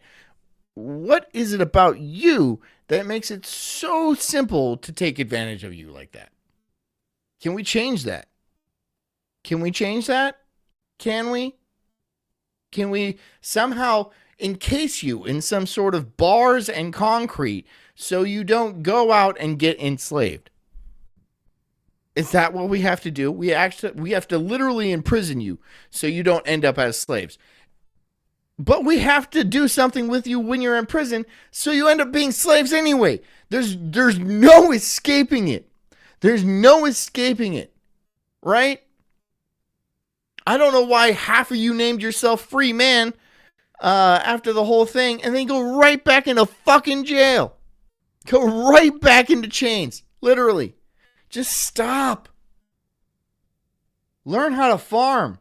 What is it about you that makes it so simple to take advantage of you like that? Can we change that? Can we change that? Can we? Can we somehow encase you in some sort of bars and concrete so you don't go out and get enslaved? Is that what we have to do? We have to literally imprison you so you don't end up as slaves. But we have to do something with you when you're in prison so you end up being slaves anyway. There's no escaping it. There's no escaping it. Right? I don't know why half of you named yourself free man after the whole thing and then go right back into fucking jail. Go right back into chains. Literally. Just stop. Learn how to farm.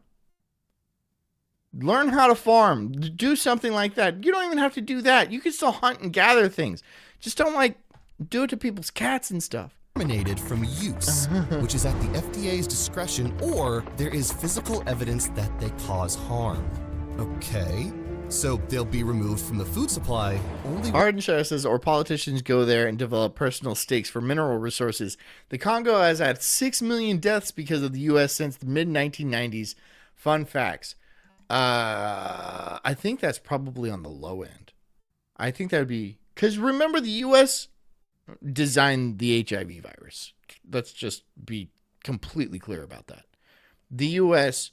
Learn how to farm. Do something like that. You don't even have to do that. You can still hunt and gather things. Just don't do it to people's cats and stuff. Terminated from use, which is at the FDA's discretion, or there is physical evidence that they cause harm. Okay, so they'll be removed from the food supply only. Ardenshire says, or politicians go there and develop personal stakes for mineral resources. The Congo has had 6 million deaths because of the U.S. since the mid-1990s. Fun facts. I think that's probably on the low end. I think that would be... Because remember, the U.S. designed the HIV virus. Let's just be completely clear about that. The U.S.,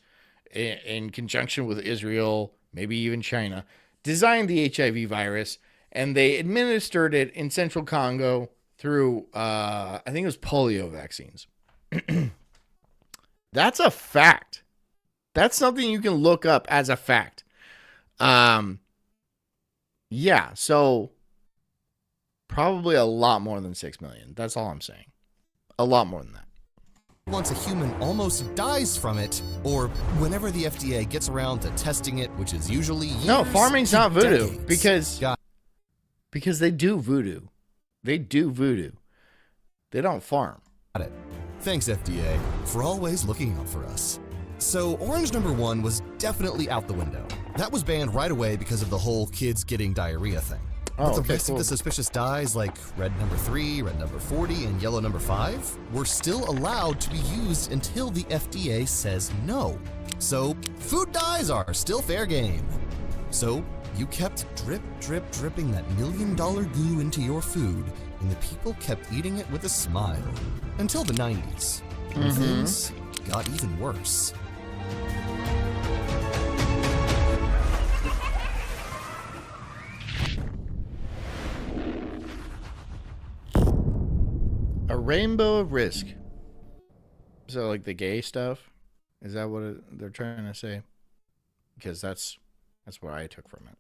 in conjunction with Israel, maybe even China, designed the HIV virus, and they administered it in central Congo through, I think it was polio vaccines. That's a fact. That's something you can look up as a fact. Yeah, so probably a lot more than 6 million. That's all I'm saying. A lot more than that. Once a human almost dies from it, or whenever the FDA gets around to testing it, which is usually years. No, farming's not voodoo decades. because they do voodoo. They do voodoo. They don't farm. Got it. Thanks, FDA, for always looking out for us. So orange number 1 was definitely out the window. That was banned right away because of the whole kids getting diarrhea thing. Oh, but the okay, rest of the suspicious dyes like red number 3, red number 40, and yellow number 5 were still allowed to be used until the FDA says no. So food dyes are still fair game. So you kept dripping that $1 million goo into your food, and the people kept eating it with a smile. Until the 90s. And things got even worse. A rainbow of risk. So like the gay stuff? Is that what they're trying to say? Because that's what I took from it.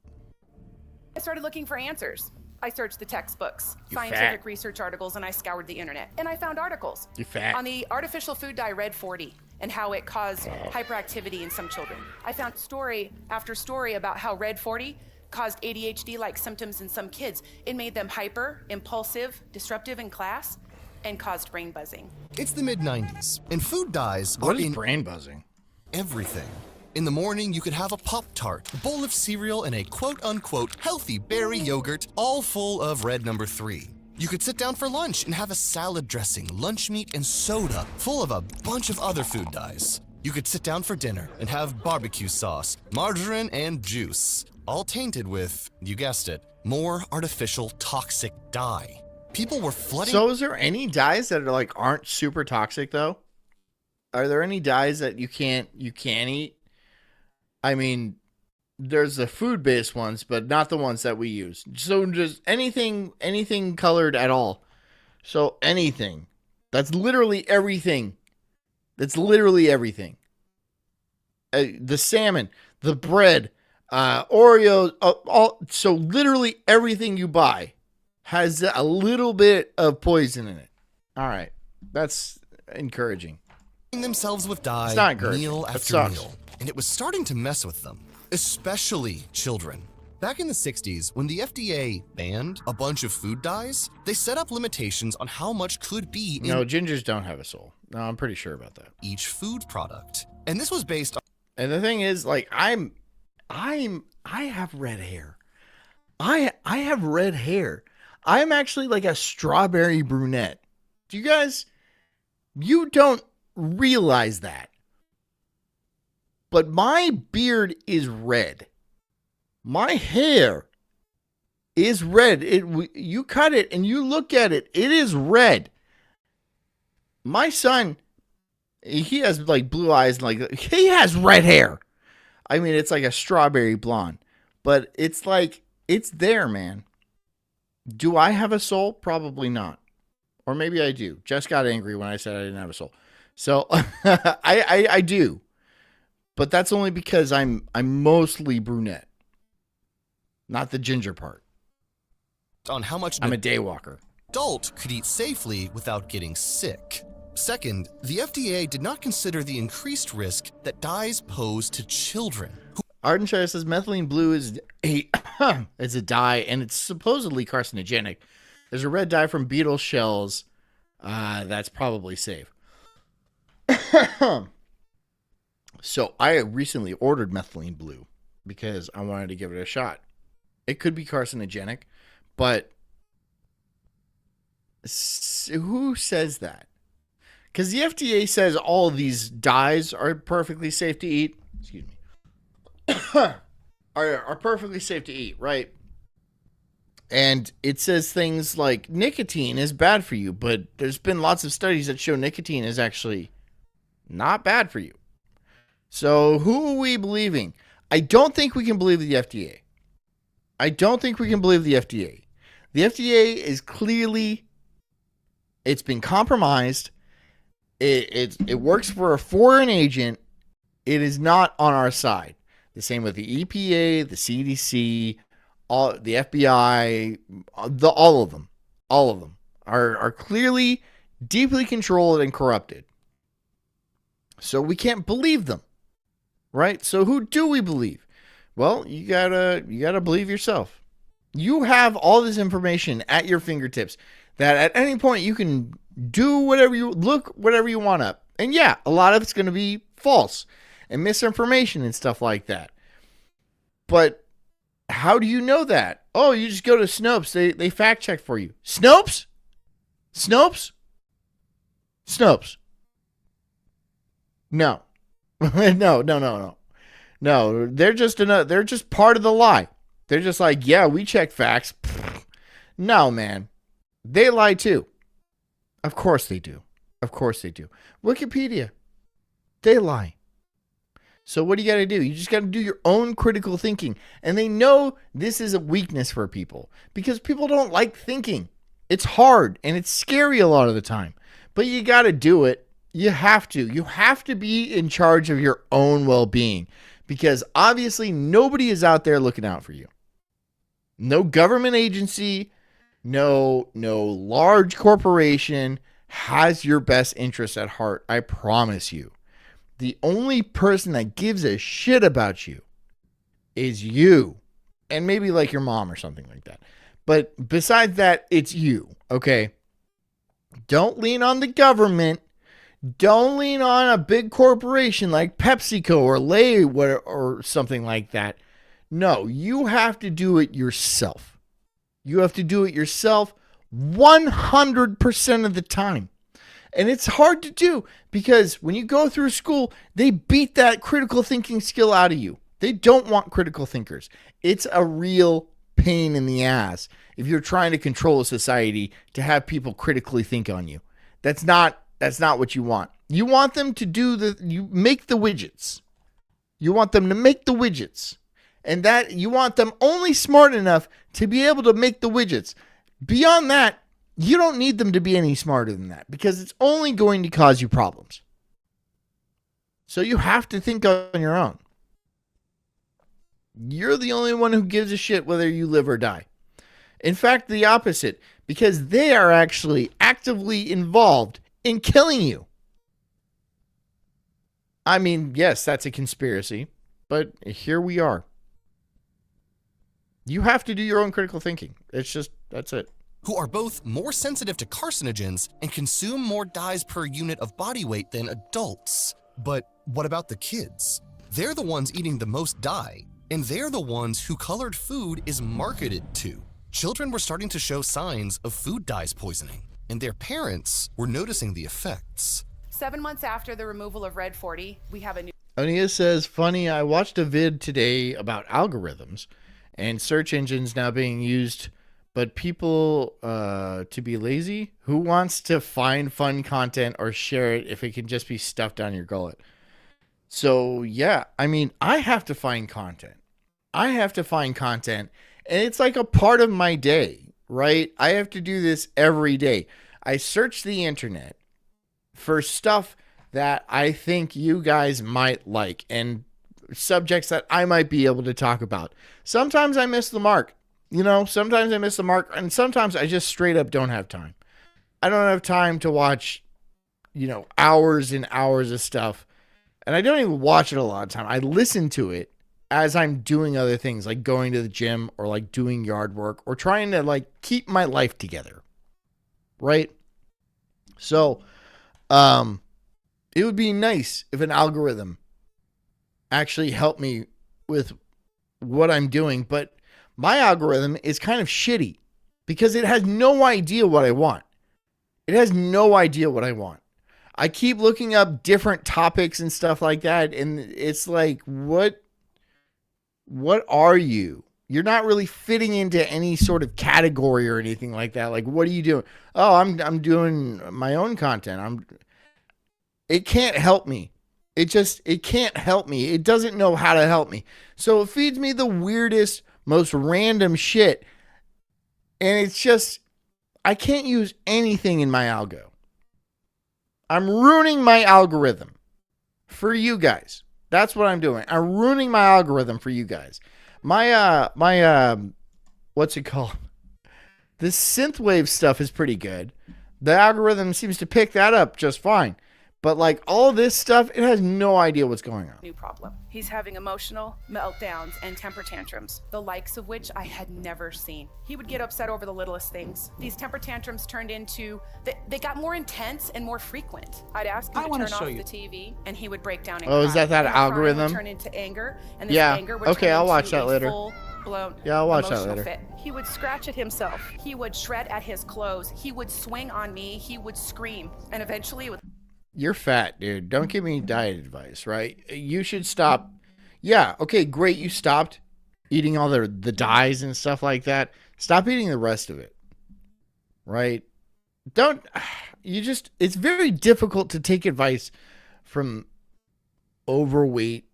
I started looking for answers. I searched the textbooks, You scientific fat. research articles, and I scoured the internet. And I found articles You fat. on the artificial food dye Red 40 and how it caused hyperactivity in some children. I found story after story about how Red 40 caused ADHD-like symptoms in some kids. It made them hyper, impulsive, disruptive in class, and caused brain buzzing. It's the mid-90s, and food dyes What are is in brain buzzing? everything. In the morning, you could have a Pop-Tart, a bowl of cereal, and a quote-unquote healthy berry yogurt, all full of red number 3. You could sit down for lunch and have a salad dressing, lunch meat, and soda full of a bunch of other food dyes. You could sit down for dinner and have barbecue sauce, margarine, and juice, all tainted with, you guessed it, more artificial toxic dye. People were flooding. So is there any dyes that are aren't super toxic though? Are there any dyes that you can't eat? I mean, there's the food-based ones, but not the ones that we use. So just anything colored at all. So anything. That's literally everything. That's literally everything. the salmon, the bread, Oreos, so literally everything you buy has a little bit of poison in it. All right, that's encouraging. Themselves with dye It's not encouraging. meal It after sucks. meal, and it was starting to mess with them, especially children. Back in the 60s, when the FDA banned a bunch of food dyes, they set up limitations on how much could be in No, gingers don't have a soul. No, I'm pretty sure about that. each food product. And this was based on And the thing is, like, I have red hair. I have red hair. I'm actually like a strawberry brunette. Do you guys, you don't realize that. But my beard is red. My hair is red. You cut it and you look at it, it is red. My son, he has like blue eyes and like he has red hair. I mean, it's like a strawberry blonde, but it's like it's there, man. Do I have a soul? Probably not. Or maybe I do. Jess got angry when I said I didn't have a soul. So I do. But that's only because I'm mostly brunette. Not the ginger part. on how much I'm a day walker. Adult could eat safely without getting sick. Second, the FDA did not consider the increased risk that dyes pose to children. Ardenshire says methylene blue is a it's a dye and it's supposedly carcinogenic. There's a red dye from beetle shells that's probably safe. So I recently ordered methylene blue because I wanted to give it a shot. It could be carcinogenic, but who says that? Because the FDA says all of these dyes are perfectly safe to eat. Excuse me. are perfectly safe to eat, right? And it says things like nicotine is bad for you, but there's been lots of studies that show nicotine is actually not bad for you. So who are we believing? I don't think we can believe the FDA. I don't think we can believe the FDA. The FDA is clearly, it's been compromised. It works for a foreign agent. It is not on our side. The same with the EPA, the CDC, all the FBI, all of them are clearly deeply controlled and corrupted. So we can't believe them, right? So who do we believe? Well, you gotta believe yourself. You have all this information at your fingertips that at any point you can do whatever you want up. And yeah, a lot of it's going to be false and misinformation and stuff like that. But how do you know that? Oh, you just go to Snopes. They fact check for you. Snopes? No. No, they're just part of the lie. They're just like, yeah, we check facts. No, man. They lie too. Of course they do. Wikipedia. They lie. So what do you got to do? You just got to do your own critical thinking. And they know this is a weakness for people because people don't like thinking. It's hard and it's scary a lot of the time. But you got to do it. You have to. You have to be in charge of your own well-being because obviously nobody is out there looking out for you. No government agency, no large corporation has your best interests at heart. I promise you. The only person that gives a shit about you is you. And maybe like your mom or something like that. But besides that, it's you. Okay? Don't lean on the government. Don't lean on a big corporation like PepsiCo or Lay or something like that. No, you have to do it yourself. You have to do it yourself 100% of the time. And it's hard to do because when you go through school, they beat that critical thinking skill out of you. They don't want critical thinkers. It's a real pain in the ass if you're trying to control a society to have people critically think on you. That's not what you want. You want them to you make the widgets. You want them to make the widgets. And that you want them only smart enough to be able to make the widgets. Beyond that, you don't need them to be any smarter than that because it's only going to cause you problems. So you have to think on your own. You're the only one who gives a shit whether you live or die. In fact, the opposite, because they are actually actively involved in killing you. I mean, yes, that's a conspiracy, but here we are. You have to do your own critical thinking. It's just, that's it. Who are both more sensitive to carcinogens and consume more dyes per unit of body weight than adults. But what about the kids? They're the ones eating the most dye, and they're the ones who colored food is marketed to. Children were starting to show signs of food dyes poisoning, and their parents were noticing the effects. 7 months after the removal of Red 40, we have a new... Onia says, funny, I watched a vid today about algorithms and search engines now being used, but people to be lazy. Who wants to find fun content or share it if it can just be stuffed down your gullet? So, yeah, I mean, I have to find content. And it's like a part of my day, right? I have to do this every day. I search the internet for stuff that I think you guys might like and subjects that I might be able to talk about. Sometimes I miss the mark, and sometimes I just straight up don't have time. I don't have time to watch, hours and hours of stuff, and I don't even watch it a lot of time. I listen to it as I'm doing other things, like going to the gym or like doing yard work or trying to like keep my life together, right? So, it would be nice if an algorithm actually helped me with what I'm doing, but my algorithm is kind of shitty because it has no idea what I want. I keep looking up different topics and stuff like that, and it's like, what are you? You're not really fitting into any sort of category or anything like that. Like, what are you doing? Oh, I'm doing my own content. It can't help me. It can't help me. It doesn't know how to help me. So it feeds me the weirdest, most random shit. And it's just, I can't use anything in my algo. I'm ruining my algorithm for you guys. That's what I'm doing. I'm ruining my algorithm for you guys. My what's it called? This synthwave stuff is pretty good. The algorithm seems to pick that up just fine. But like all of this stuff, it has no idea what's going on. New problem. He's having emotional meltdowns and temper tantrums, the likes of which I had never seen. He would get upset over the littlest things. These temper tantrums turned into, they got more intense and more frequent. I'd ask him to turn off the TV, and he would break down and cry. Is that algorithm? Would turn into anger, and this anger would turn I'll watch into that later. Full-blown I'll watch that later. Fit. He would scratch at himself. He would shred at his clothes. He would swing on me. He would scream, and eventually, with You're fat, dude. Don't give me diet advice, right? You should stop. Yeah, okay, great. You stopped eating all the dyes and stuff like that. Stop eating the rest of it, right? It's very difficult to take advice from overweight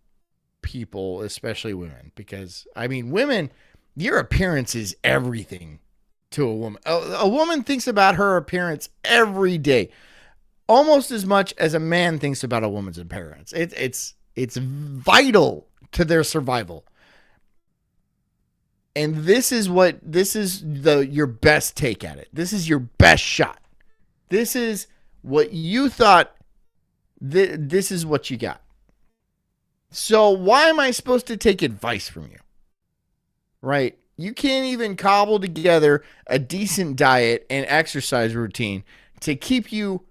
people, especially women, because, I mean, women, your appearance is everything to a woman. A woman thinks about her appearance every day. Almost as much as a man thinks about a woman's appearance. It's vital to their survival. And this is your best take at it. This is your best shot. This is what you thought. This is what you got. So why am I supposed to take advice from you? Right? You can't even cobble together a decent diet and exercise routine to keep you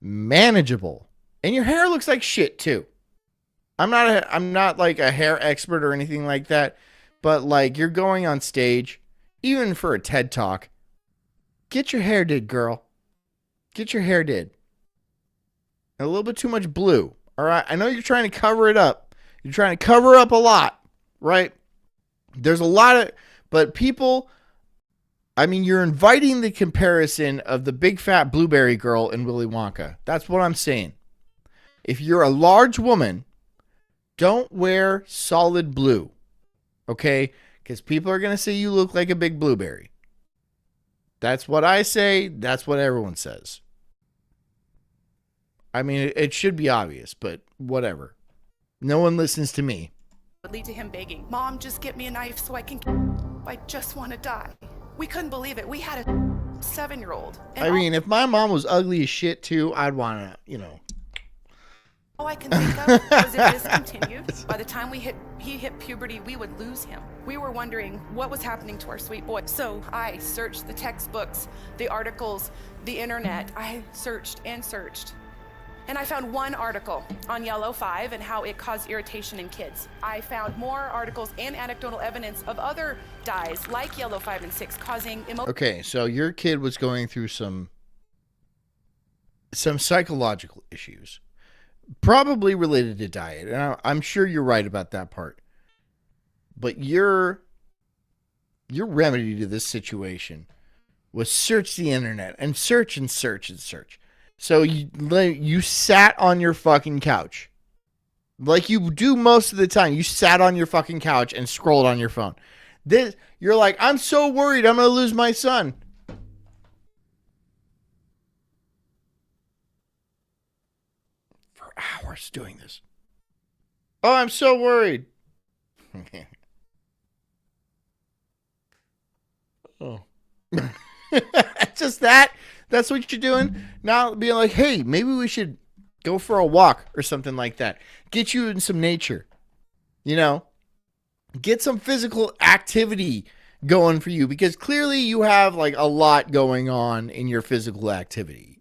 manageable, and your hair looks like shit too. I'm not like a hair expert or anything like that, but like, you're going on stage, even for a TED Talk, get your hair did, girl. Get your hair did. A little bit too much blue. All right, I know you're trying to cover it up. You're trying to cover up a lot, right? There's a lot of, but people, I mean, you're inviting the comparison of the big fat blueberry girl in Willy Wonka. That's what I'm saying. If you're a large woman, don't wear solid blue, okay? Because people are going to say you look like a big blueberry. That's what I say. That's what everyone says. I mean, it should be obvious, but whatever. No one listens to me. Would lead to him begging, Mom, just get me a knife so I can. I just want to die. We couldn't believe it. We had a 7-year-old. I mean, if my mom was ugly as shit too, I'd want to, you know. All I can think of is if this continued, by the time he hit puberty, we would lose him. We were wondering what was happening to our sweet boy. So I searched the textbooks, the articles, the internet. I searched and searched. And I found one article on yellow 5 and how it caused irritation in kids. I found more articles and anecdotal evidence of other dyes like yellow 5 and 6 causing Okay, so your kid was going through some psychological issues, probably related to diet. And I'm sure you're right about that part. But your remedy to this situation was search the internet and search and search and search. So you sat on your fucking couch. Like you do most of the time. You sat on your fucking couch and scrolled on your phone. You're like, I'm so worried I'm going to lose my son. For hours doing this. Oh, I'm so worried. Oh. Just that. That's what you're doing? Now being like, hey, maybe we should go for a walk or something like that. Get you in some nature. You know? Get some physical activity going for you, because clearly you have like a lot going on in your physical activity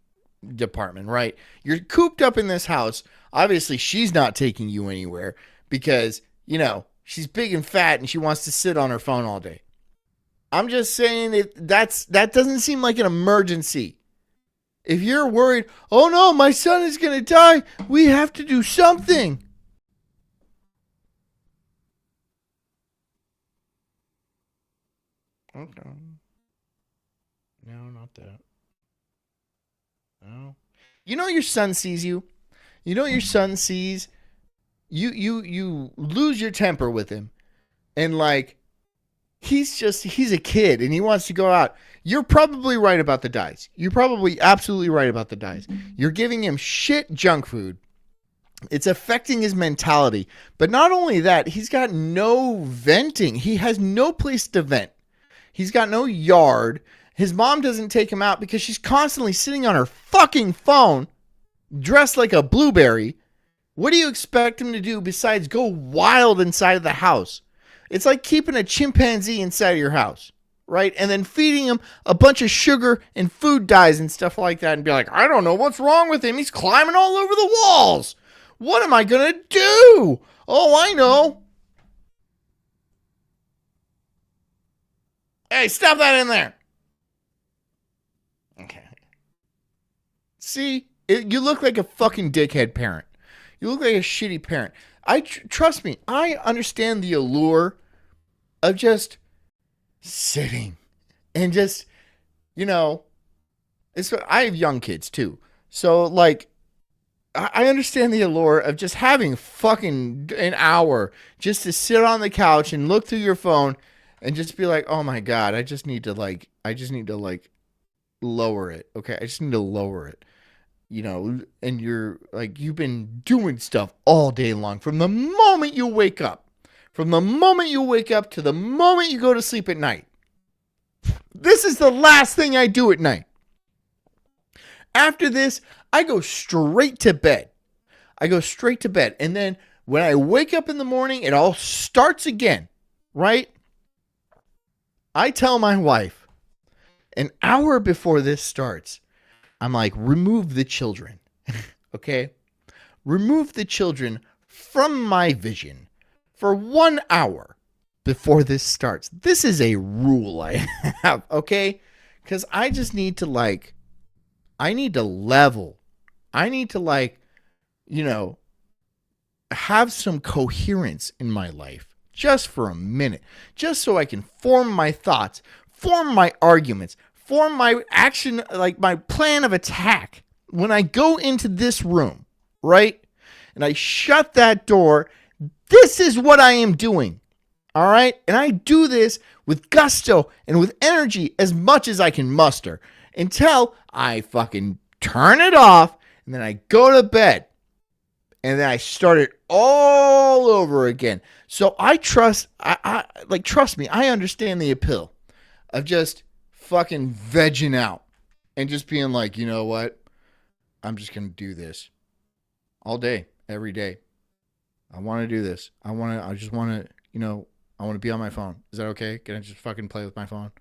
department, right? You're cooped up in this house. Obviously, she's not taking you anywhere because, you know, she's big and fat and she wants to sit on her phone all day. I'm just saying that doesn't seem like an emergency. If you're worried, oh no, my son is going to die, we have to do something. Okay. No, not that. No. You know your son sees you. You know your son sees you lose your temper with him. And like, he's a kid and he wants to go out. You're probably right about the dyes. You're probably absolutely right about the dyes. You're giving him shit junk food. It's affecting his mentality. But not only that, he's got no venting. He has no place to vent. He's got no yard. His mom doesn't take him out because she's constantly sitting on her fucking phone, dressed like a blueberry. What do you expect him to do besides go wild inside of the house? It's like keeping a chimpanzee inside of your house, right? And then feeding him a bunch of sugar and food dyes and stuff like that and be like, I don't know what's wrong with him. He's climbing all over the walls. What am I going to do? Oh, I know. Hey, stop that in there. Okay. See, you look like a fucking dickhead parent. You look like a shitty parent. Trust me, I understand the allure of just sitting and just, you know, I have young kids too. So like, I understand the allure of just having fucking an hour just to sit on the couch and look through your phone and just be like, oh my God, I just need to lower it. Okay. I just need to lower it. You know, and you're like, you've been doing stuff all day long from the moment you wake up. From the moment you wake up to the moment you go to sleep at night. This is the last thing I do at night. After this, I go straight to bed. And then when I wake up in the morning, it all starts again, right? I tell my wife, an hour before this starts, I'm like, remove the children, okay? Remove the children from my vision for 1 hour before this starts. This is a rule I have, okay? Because I just need to I need to level. I need to have some coherence in my life just for a minute, just so I can form my thoughts, form my arguments, form my action, like my plan of attack. When I go into this room, right, and I shut that door, this is what I am doing, all right? And I do this with gusto and with energy as much as I can muster until I fucking turn it off. and then I go to bed, and then I start it all over again. So trust me, I understand the appeal of just fucking vegging out and just being like, you know what? I'm just going to do this all day, every day. I want to do this. I just want to, I want to be on my phone. Is that okay? Can I just fucking play with my phone?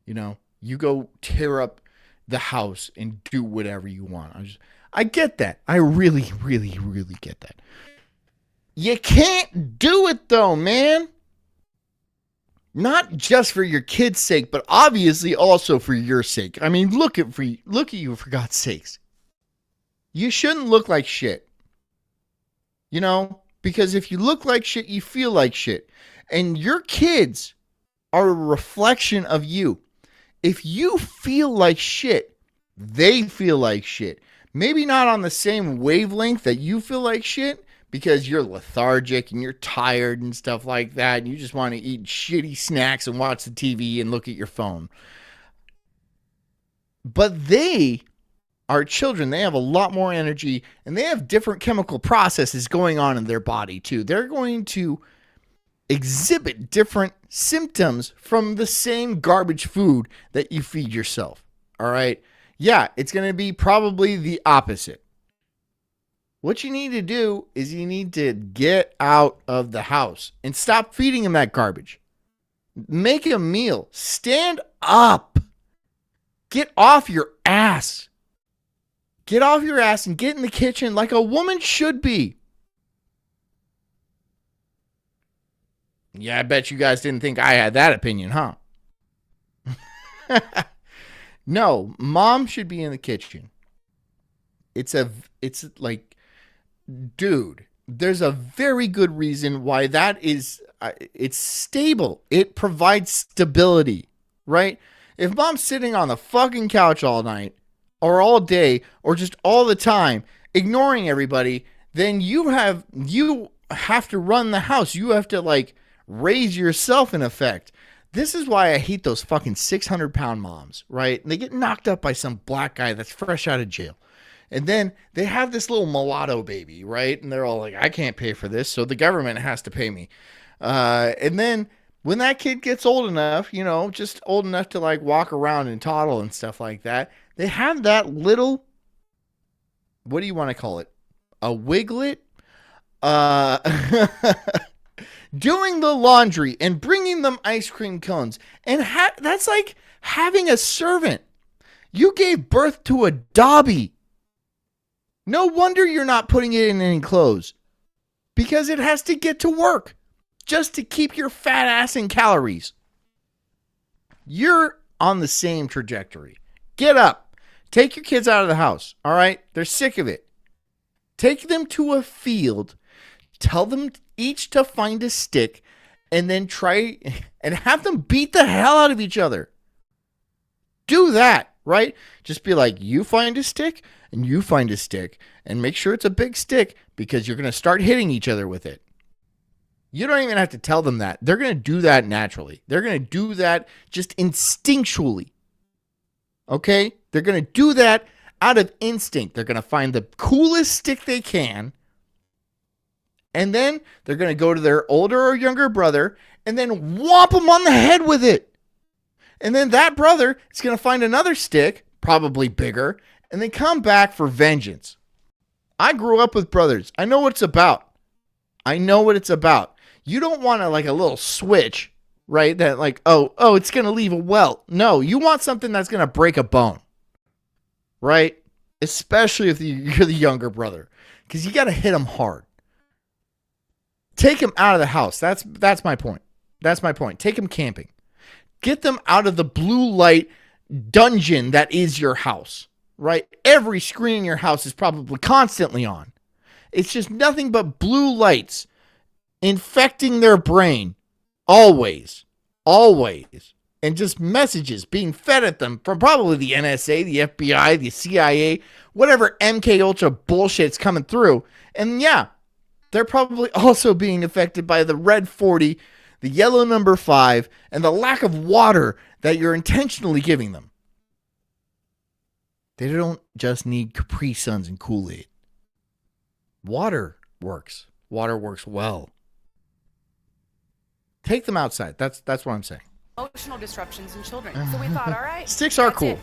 You go tear up the house and do whatever you want. I get that. I really, really, really get that. You can't do it though, man. Not just for your kids' sake, but obviously also for your sake. I mean, look at you for God's sakes. You shouldn't look like shit. Because if you look like shit, you feel like shit. And your kids are a reflection of you. If you feel like shit, they feel like shit. Maybe not on the same wavelength that you feel like shit, because you're lethargic and you're tired and stuff like that, and you just want to eat shitty snacks and watch the TV and look at your phone. But they are children. They have a lot more energy, and they have different chemical processes going on in their body too. They're going to exhibit different symptoms from the same garbage food that you feed yourself. All right? Yeah, it's going to be probably the opposite. What you need to do is you need to get out of the house and stop feeding them that garbage. Make a meal. Stand up. Get off your ass. Get off your ass and get in the kitchen like a woman should be. Yeah, I bet you guys didn't think I had that opinion, huh? No, mom should be in the kitchen. It's like, dude, there's a very good reason why that is, it's stable. It provides stability, right? If mom's sitting on the fucking couch all night or all day or just all the time ignoring everybody, then you have to run the house. You have to raise yourself in effect. This is why I hate those fucking 600-pound moms, right? And they get knocked up by some black guy that's fresh out of jail. And then they have this little mulatto baby, right? And they're all like, I can't pay for this, so the government has to pay me. And then when that kid gets old enough, just old enough to walk around and toddle and stuff like that, they have that little, what do you want to call it? A wiglet? Doing the laundry and bringing them ice cream cones. And that's like having a servant. You gave birth to a Dobby. No wonder you're not putting it in any clothes. Because it has to get to work. Just to keep your fat ass in calories. You're on the same trajectory. Get up. Take your kids out of the house. All right? They're sick of it. Take them to a field. Tell them each to find a stick. And then try and have them beat the hell out of each other. Do that, right? Just be like, you find a stick and you find a stick. And make sure it's a big stick because you're going to start hitting each other with it. You don't even have to tell them that. They're going to do that naturally. They're going to do that just instinctually. Okay? They're going to do that out of instinct. They're going to find the coolest stick they can. And then they're going to go to their older or younger brother and then whomp them on the head with it. And then that brother is going to find another stick, probably bigger, and then come back for vengeance. I grew up with brothers. I know what it's about. You don't want a little switch, right? That it's going to leave a welt. No, you want something that's going to break a bone, right? Especially if you're the younger brother, because you got to hit them hard. Take them out of the house. That's my point. Take them camping. Get them out of the blue light dungeon that is your house, right? Every screen in your house is probably constantly on. It's just nothing but blue lights infecting their brain. Always. And just messages being fed at them from probably the NSA, the FBI, the CIA, whatever MK Ultra bullshit's coming through. And yeah, they're probably also being affected by the red 40, the yellow number 5, and the lack of water that you're intentionally giving them. They don't just need Capri Suns and Kool-Aid. Water works. Water works well. Take them outside. That's what I'm saying. Emotional disruptions in children. So we thought, all right. Sticks are cool.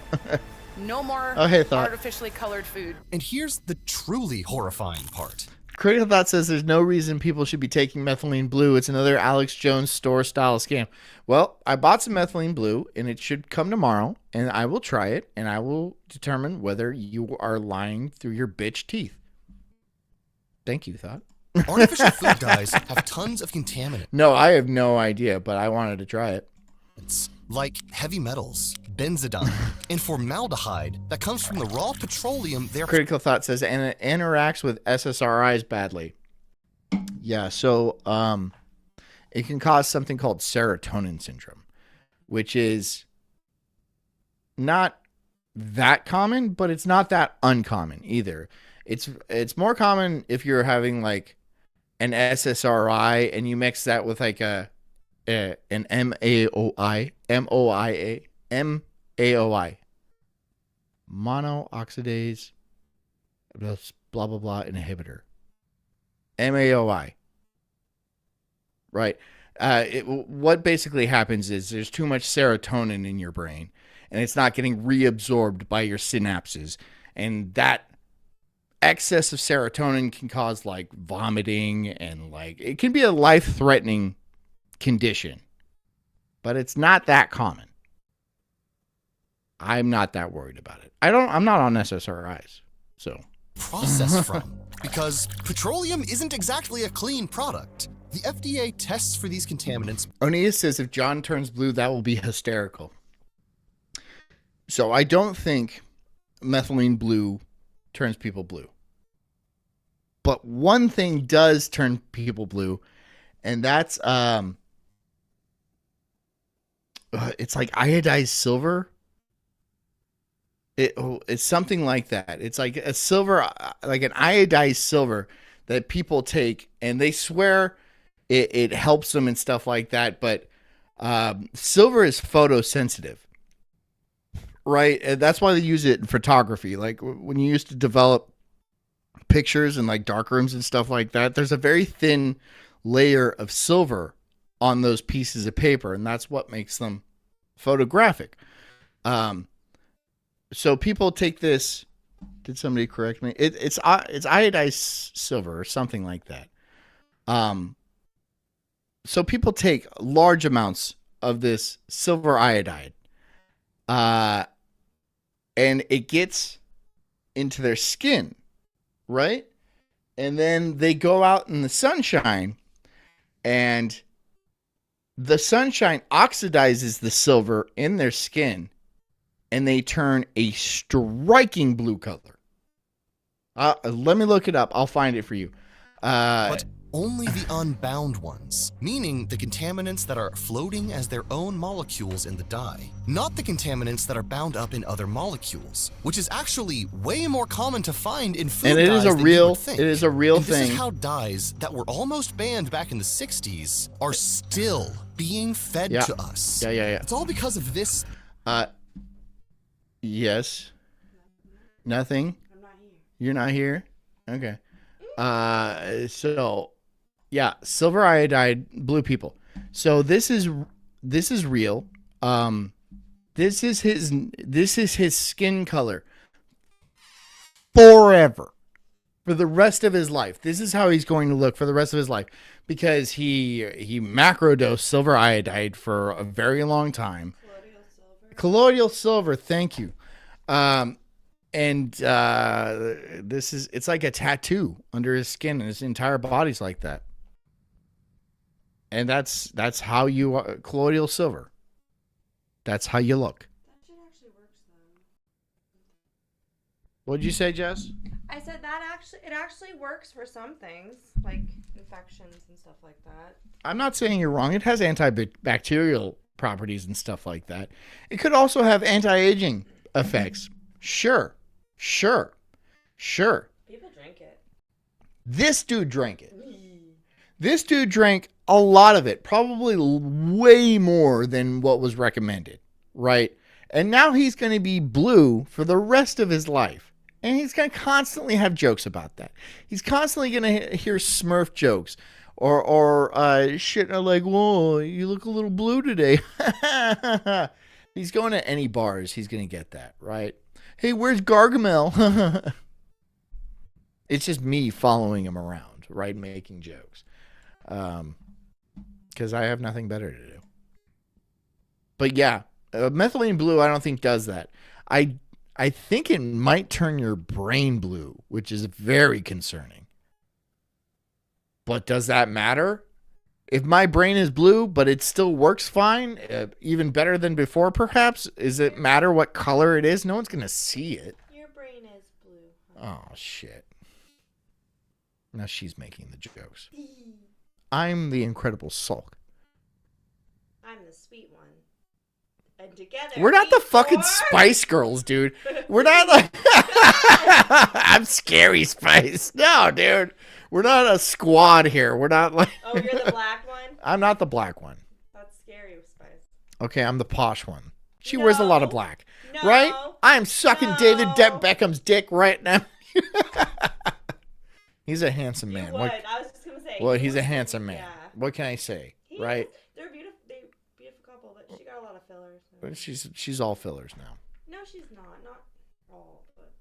No more artificially colored food. And here's the truly horrifying part. Critical Thought says there's no reason people should be taking methylene blue. It's another Alex Jones store style scam. Well, I bought some methylene blue and it should come tomorrow and I will try it and I will determine whether you are lying through your bitch teeth. Thank you, Thought. Artificial food dyes have tons of contaminants. No, I have no idea, but I wanted to try it. It's like heavy metals, benzidine, and formaldehyde that comes from the raw petroleum they're... Critical Thought says, and it interacts with SSRIs badly. Yeah, so it can cause something called serotonin syndrome, which is not that common, but it's not that uncommon either. It's more common if you're having like an SSRI and you mix that with like an MAOI, monooxidase, blah, blah, blah, inhibitor. MAOI. Right. What basically happens is there's too much serotonin in your brain and it's not getting reabsorbed by your synapses. And that excess of serotonin can cause like vomiting and like it can be a life-threatening condition, but it's not that common. I'm not that worried about it. I'm not on SSRIs, so. Processed from, because petroleum isn't exactly a clean product. The FDA tests for these contaminants. Onia says if John turns blue, that will be hysterical. So I don't think methylene blue turns people blue. But one thing does turn people blue, and that's it's like iodized silver. It's something like that. It's like a silver, like an iodized silver that people take, and they swear it helps them and stuff like that. But silver is photosensitive, right? And that's why they use it in photography. Like when you used to develop pictures in like dark rooms and stuff like that, there's a very thin layer of silver on those pieces of paper, and that's what makes them photographic. So people take this. Did somebody correct me? It's iodized silver or something like that. So people take large amounts of this silver iodide, and it gets into their skin, right? And then they go out in the sunshine, and the sunshine oxidizes the silver in their skin, and they turn a striking blue color. Let me look it up. I'll find it for you. But only the unbound ones, meaning the contaminants that are floating as their own molecules in the dye, not the contaminants that are bound up in other molecules, which is actually way more common to find in food and it dyes is a than real, you would think. it is a real and thing. This is how dyes that were almost banned back in the 60s are still being fed to us. Yeah. It's all because of this. Yes. Nothing. I'm not here. You're not here? Okay. So yeah, silver iodide, blue people. So this is real. This is his skin color forever. For the rest of his life. This is how he's going to look for the rest of his life, because he macrodosed silver iodide for a very long time. Colloidal silver, thank you. It's like a tattoo under his skin, and his entire body's like that. And that's how you colloidal silver. That's how you look. That shit actually works though. What'd you say, Jess? I said it actually works for some things, like infections and stuff like that. I'm not saying you're wrong. It has antibacterial properties and stuff like that. It could also have anti-aging effects. Sure. People drink it. This dude drank it. This dude drank a lot of it, probably way more than what was recommended, right? And now he's going to be blue for the rest of his life. And he's going to constantly have jokes about that. He's constantly going to hear Smurf jokes. Or shit like, whoa, you look a little blue today. He's going to any bars. He's going to get that, right? Hey, where's Gargamel? It's just me following him around, right? Making jokes. Because I have nothing better to do. But yeah, methylene blue I don't think does that. I think it might turn your brain blue, which is very concerning. But does that matter? If my brain is blue, but it still works fine, even better than before, perhaps, does it matter what color it is? No one's going to see it. Your brain is blue. Oh, shit. Now she's making the jokes. I'm the incredible Sulk. I'm the sweet one. And together we're not the fucking Spice Girls, dude. We're not like... I'm Scary Spice. No, dude. We're not a squad here. We're not like... Oh, you're the black one? I'm not the black one. That's Scary Spice. Okay, I'm the posh one. She wears a lot of black. No. Right? I'm sucking David Beckham's dick right now. He's a handsome man. I was just going to say. Well, he's a handsome man. Yeah. What can I say? Right? They're beautiful couple, but she got a lot of fillers. But she's all fillers now. No, she's not. Not all, but...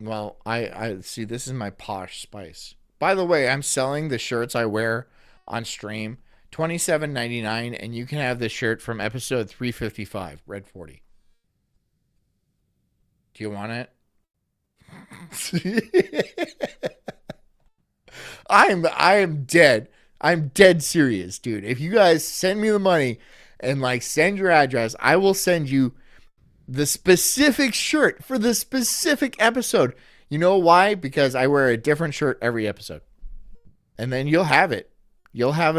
Well, I see, this is my posh Spice. By the way, I'm selling the shirts I wear on stream, $27.99, and you can have this shirt from episode 355, Red 40. Do you want it? I am dead. I'm dead serious, dude. If you guys send me the money and like send your address, I will send you the specific shirt for the specific episode. You know why? Because I wear a different shirt every episode. And then you'll have it. You'll have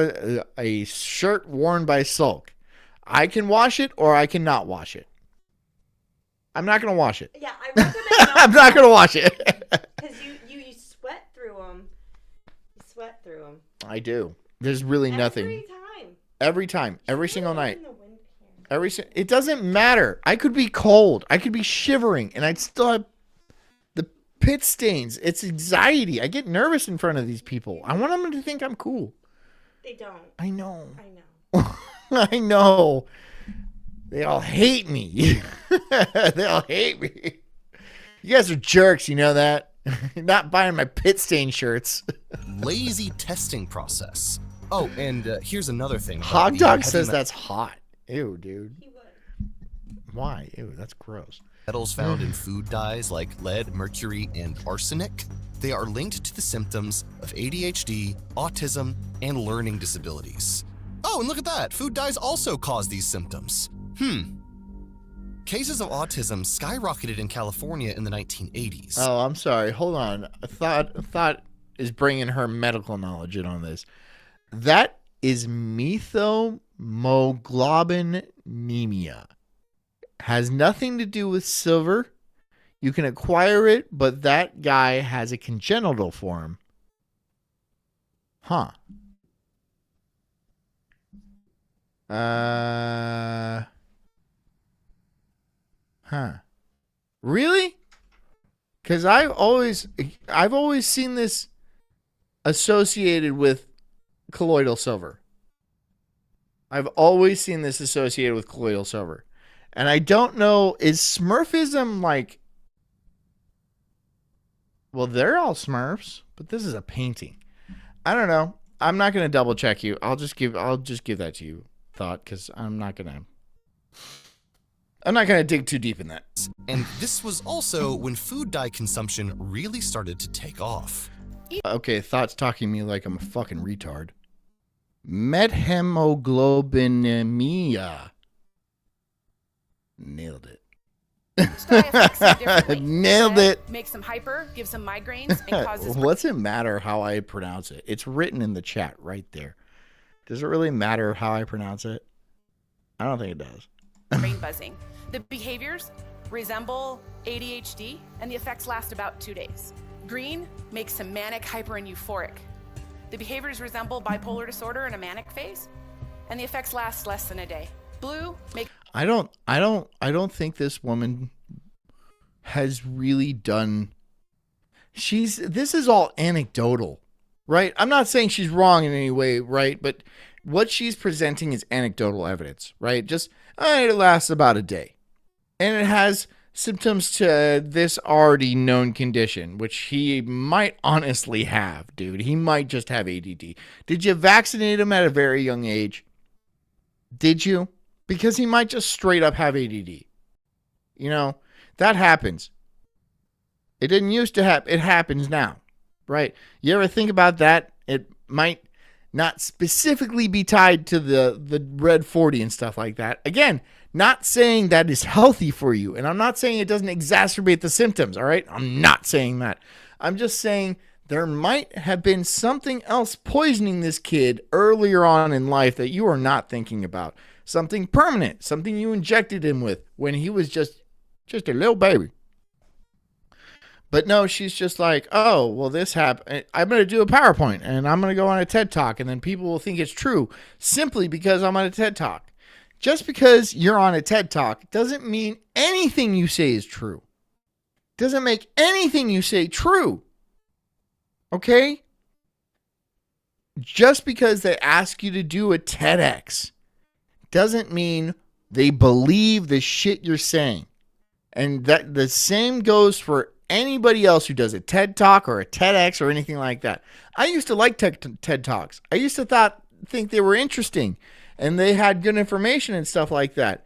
a shirt worn by Sulk. I can wash it or I cannot wash it. I'm not going to wash it. Yeah, I recommend I'm not going to wash it. Because you sweat through them. You sweat through them. I do. There's really nothing. Every time. Every single night. It doesn't matter. I could be cold. I could be shivering. And I'd still have the pit stains. It's anxiety. I get nervous in front of these people. I want them to think I'm cool. They don't. I know. I know. They all hate me. They all hate me. You guys are jerks, you know that? Not buying my pit stain shirts. Lazy testing process. Oh, and here's another thing. Hog Dog says that's hot. Ew, dude. Why? Ew, that's gross. Metals found in food dyes like lead, mercury, and arsenic. They are linked to the symptoms of ADHD, autism, and learning disabilities. Oh, and look at that. Food dyes also cause these symptoms. Cases of autism skyrocketed in California in the 1980s. Oh, I'm sorry. Hold on. Thought is bringing her medical knowledge in on this. That is methylmoglobinemia. Has nothing to do with silver. You can acquire it, but that guy has a congenital form. Huh. Really? Because I've always seen this associated with colloidal silver. I've always seen this associated with colloidal silver. And I don't know, is Smurfism like... Well, they're all Smurfs, but this is a painting. I don't know. I'm not going to double check you. I'll just give that to you, Thought, because I'm not going to dig too deep in that. And this was also when food dye consumption really started to take off. Okay, Thought's talking to me like I'm a fucking retard. Methylmoglobinemia. Nailed it. Nailed it. Makes them hyper, gives them migraines, and causes... What's it matter how I pronounce it? It's written in the chat right there. Does it really matter how I pronounce it? I don't think it does. Brain buzzing. The behaviors resemble ADHD, and the effects last about 2 days. Green makes him manic, hyper, and euphoric. The behaviors resemble bipolar disorder in a manic phase, and the effects last less than a day. Blue makes... I don't think this woman has really done. This is all anecdotal, right? I'm not saying she's wrong in any way, right? But what she's presenting is anecdotal evidence, right? Just, it lasts about a day. And it has symptoms to this already known condition, which he might honestly have, dude. He might just have ADD. Did you vaccinate him at a very young age? Did you? Because he might just straight up have ADD. You know, that happens. It didn't used to happen. It happens now, right? You ever think about that? It might not specifically be tied to the Red 40 and stuff like that. Again, not saying that is healthy for you. And I'm not saying it doesn't exacerbate the symptoms, all right? I'm not saying that. I'm just saying there might have been something else poisoning this kid earlier on in life that you are not thinking about. Something permanent, something you injected him with when he was just a little baby. But no, she's just like, oh, well, this happened. I'm going to do a PowerPoint and I'm going to go on a TED Talk and then people will think it's true simply because I'm on a TED Talk. Just because you're on a TED Talk doesn't mean anything you say is true. Doesn't make anything you say true. Okay? Just because they ask you to do a TEDx doesn't mean they believe the shit you're saying. And that the same goes for anybody else who does a TED Talk or a TEDx or anything like that. I used to like TED Talks. I used to think they were interesting and they had good information and stuff like that.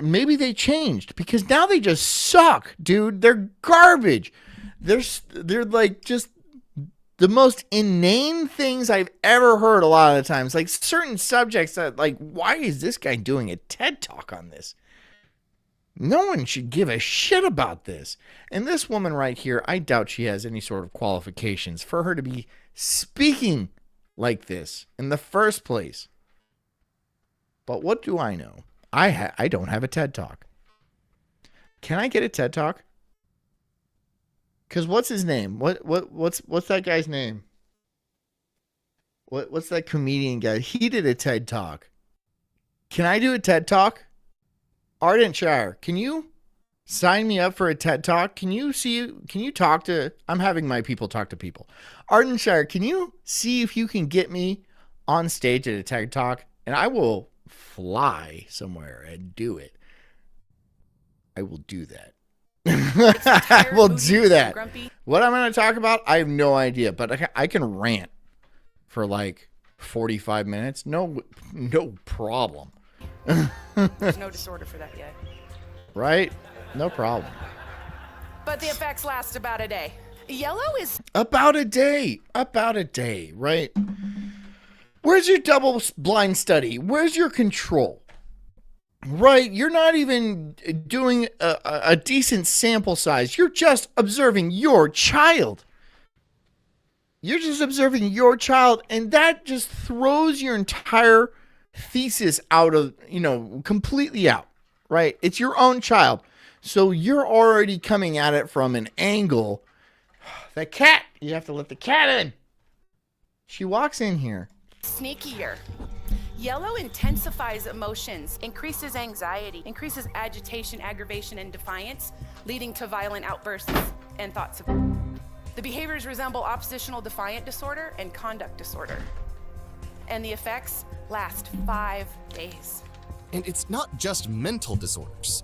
Maybe they changed because now they just suck, dude. They're garbage. They're like just the most inane things I've ever heard a lot of the times. Like certain subjects that, like, why is this guy doing a TED Talk on this? No one should give a shit about this. And this woman right here, I doubt she has any sort of qualifications for her to be speaking like this in the first place. But what do I know? I don't have a TED Talk. Can I get a TED Talk? Because what's his name? What's that guy's name? What's that comedian guy? He did a TED Talk. Can I do a TED Talk? Ardent Shire, can you sign me up for a TED Talk? Can you talk to, I'm having my people talk to people. Ardent Shire, can you see if you can get me on stage at a TED Talk? And I will fly somewhere and do it. I will do that. I will do that. What I'm going to talk about, I have no idea, but I can rant for like 45 minutes. No problem. There's no disorder for that yet. Right? No problem. But the effects last about a day. Yellow is... About a day, right? Where's your double-blind study? Where's your control? Right? You're not even doing a decent sample size. You're just observing your child. You're just observing your child, and that just throws your entire thesis out of, completely out, right? It's your own child. So you're already coming at it from an angle. The cat, you have to let the cat in. She walks in here. Sneakier. Yellow intensifies emotions, increases anxiety, increases agitation, aggravation, and defiance, leading to violent outbursts and thoughts of... The behaviors resemble oppositional defiant disorder and conduct disorder. And the effects last 5 days. And it's not just mental disorders.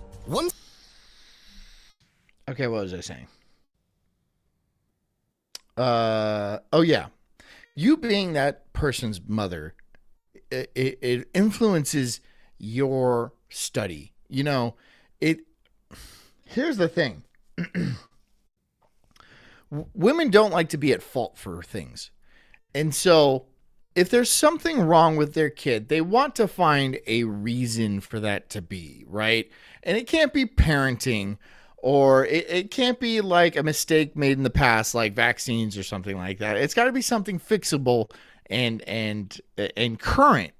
Okay, what was I saying? Oh yeah. You being that person's mother, it influences your study. Here's the thing. Women don't like to be at fault for things. And so if there's something wrong with their kid, they want to find a reason for that to be, right? And it can't be parenting, or it can't be like a mistake made in the past, like vaccines or something like that. It's got to be something fixable and current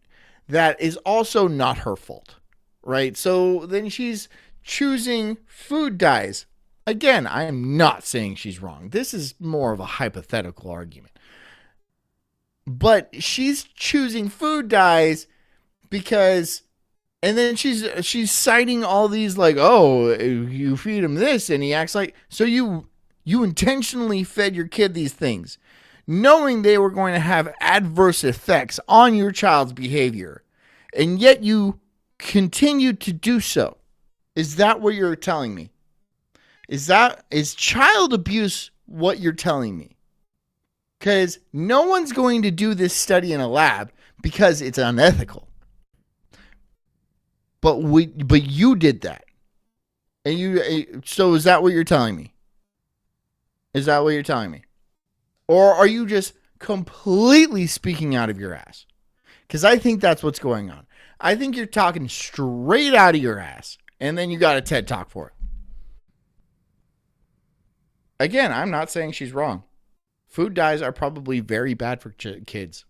that is also not her fault, right? So then she's choosing food dyes. Again, I am not saying she's wrong. This is more of a hypothetical argument. But she's choosing food dyes because And then she's citing all these like, oh, you feed him this, and he acts like, so you intentionally fed your kid these things, knowing they were going to have adverse effects on your child's behavior, and yet you continued to do so. Is that what you're telling me? Is child abuse what you're telling me? Because no one's going to do this study in a lab because it's unethical. But you did that. And so is that what you're telling me? Is that what you're telling me? Or are you just completely speaking out of your ass? Because I think that's what's going on. I think you're talking straight out of your ass. And then you got a TED Talk for it. Again, I'm not saying she's wrong. Food dyes are probably very bad for kids.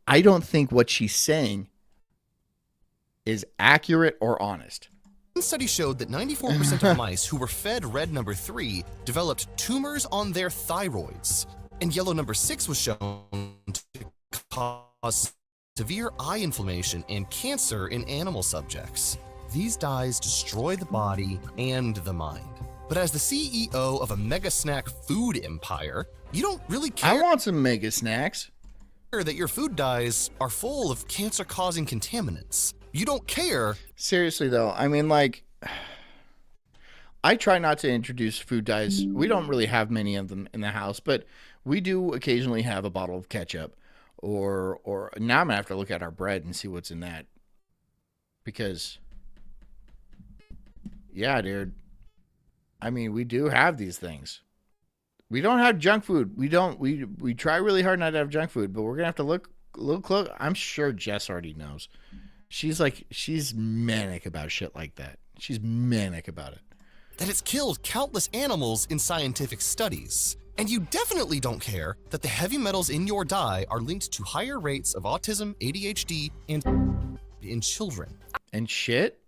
I don't think what she's saying is accurate or honest. One study showed that 94% of mice who were fed red number 3 developed tumors on their thyroids. And yellow number 6 was shown to cause severe eye inflammation and cancer in animal subjects. These dyes destroy the body and the mind. But as the CEO of a mega snack food empire, you don't really care. I want some mega snacks. That your food dyes are full of cancer-causing contaminants. You don't care. Seriously, though, I mean, like, I try not to introduce food dyes. We don't really have many of them in the house, but we do occasionally have a bottle of ketchup. Or now I'm going to have to look at our bread and see what's in that. Because, yeah, dude. I mean, we do have these things. We don't have junk food. We try really hard not to have junk food, but we're going to have to look close. I'm sure Jess already knows. She's manic about shit like that. She's manic about it. That it's killed countless animals in scientific studies. And you definitely don't care that the heavy metals in your dye are linked to higher rates of autism, ADHD, and in children. And shit?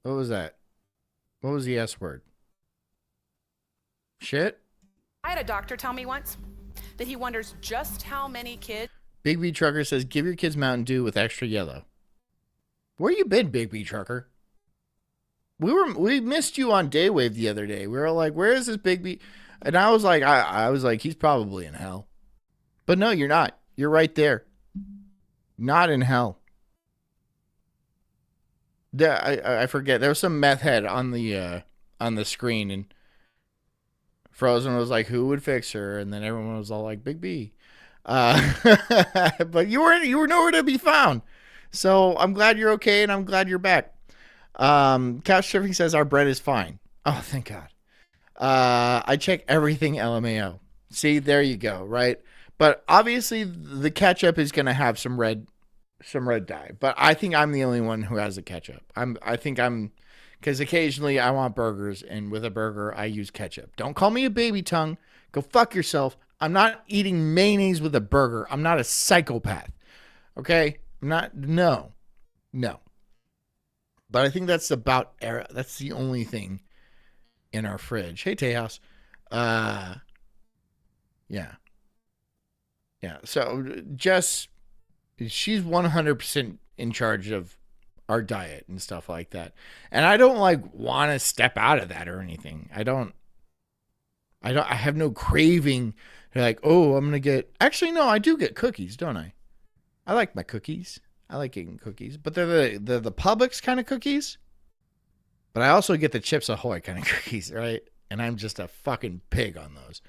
What was that? What was the S word? Shit? I had a doctor tell me once that he wonders just how many kids... Big B Trucker says, give your kids Mountain Dew with extra yellow. Where you been, Big B Trucker? We missed you on Daywave the other day. We were like, where is this Big B? And I was like, I was like, he's probably in hell. But no, you're not. You're right there. Not in hell. I forget. There was some meth head on the screen, and Frozen was like, who would fix her? And then everyone was all like, Big B. But you were nowhere to be found. So I'm glad you're okay, and I'm glad you're back. Couch Surfing says our bread is fine. Oh, thank God. I check everything LMAO. See, there you go, right? But obviously the ketchup is going to have some red dye. But I think I'm the only one who has the ketchup. Because occasionally I want burgers, and with a burger I use ketchup. Don't call me a baby tongue. Go fuck yourself. I'm not eating mayonnaise with a burger. I'm not a psychopath. Okay? I'm not. No. But I think that's that's the only thing in our fridge. Hey, Tejas. Yeah. So Jess, she's 100% in charge of our diet and stuff like that. And I don't want to step out of that or anything. I have no craving. Like, oh, I'm going to get, actually, no, I do get cookies, don't I? I like my cookies. I like eating cookies, but they're the Publix kind of cookies. But I also get the Chips Ahoy kind of cookies, right? And I'm just a fucking pig on those.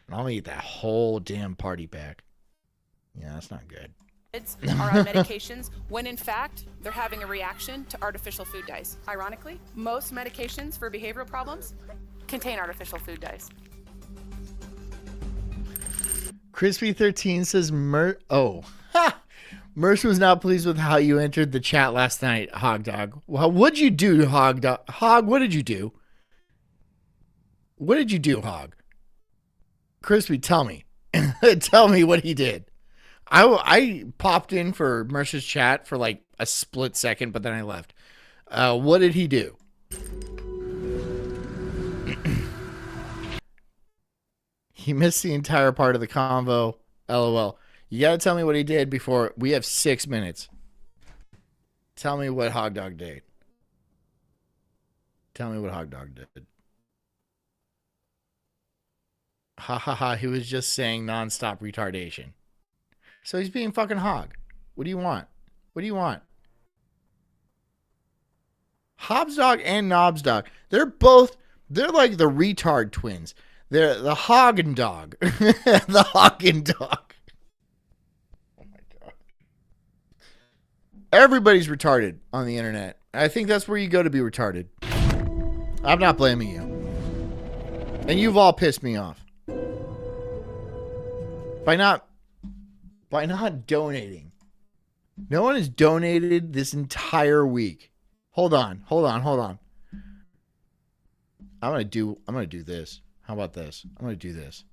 And I'll eat that whole damn party pack. Yeah, that's not good. Kids are on medications when in fact they're having a reaction to artificial food dyes. Ironically, most medications for behavioral problems contain artificial food dyes. Crispy13 says Merce was not pleased with how you entered the chat last night, Hog Dog. Well, what'd you do, Hog Dog? Hog, what did you do? What did you do, Hog? Crispy, tell me. Tell me what he did. I popped in for Mercer's chat for like a split second, but then I left. What did he do? He missed the entire part of the convo. LOL. You got to tell me what he did before. We have 6 minutes. Tell me what Hog Dog did. Tell me what Hog Dog did. Ha ha ha, he was just saying nonstop retardation. So he's being fucking hog. What do you want? What do you want? Hobbs Dog and Knobs Dog. They're like the retard twins. They're the Hog and Dog. The Hog and Dog. Oh my God. Everybody's retarded on the internet. I think that's where you go to be retarded. I'm not blaming you. And you've all pissed me off. By not donating. No one has donated this entire week. Hold on. I'm gonna do this. How about this? I'm gonna do this.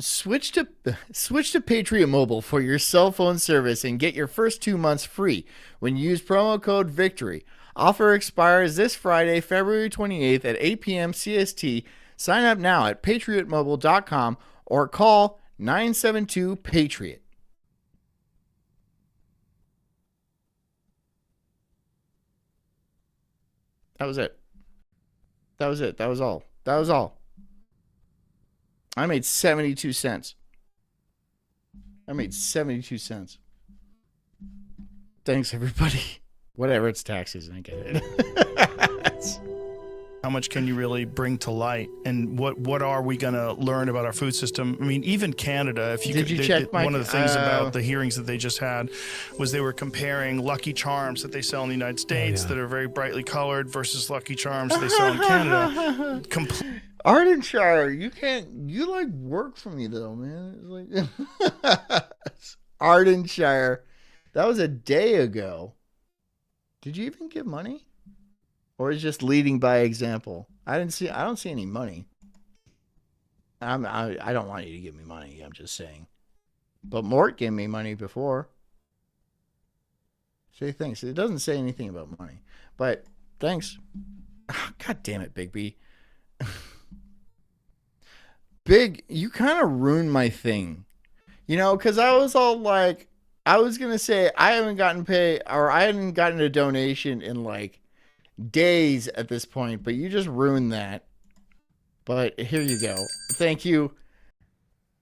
Switch to Patriot Mobile for your cell phone service and get your first 2 months free when you use promo code VICTORY. Offer expires this Friday, February 28th at 8 p.m. CST. Sign up now at patriotmobile.com or call 972-PATRIOT. That was it. That was all. I made 72 cents. Thanks, everybody. Whatever, it's taxes. I get it. How much can you really bring to light? And what are we going to learn about our food system? I mean, even Canada, if you Did could, you check one of the things about the hearings that they just had was they were comparing Lucky Charms that they sell in the United States that are very brightly colored versus Lucky Charms that they sell in Canada. Ardenshire, you like work for me though, man. It's like Ardenshire. That was a day ago. Did you even give money? Or is just leading by example? I don't see any money. I don't want you to give me money. I'm just saying. But Mort gave me money before. Say thanks. It doesn't say anything about money. But thanks. God damn it, Big B. Big, you kind of ruined my thing. You know, because I was all like, I was going to say I haven't gotten paid or I hadn't gotten a donation in like days at this point, but you just ruined that. But here you go. Thank you.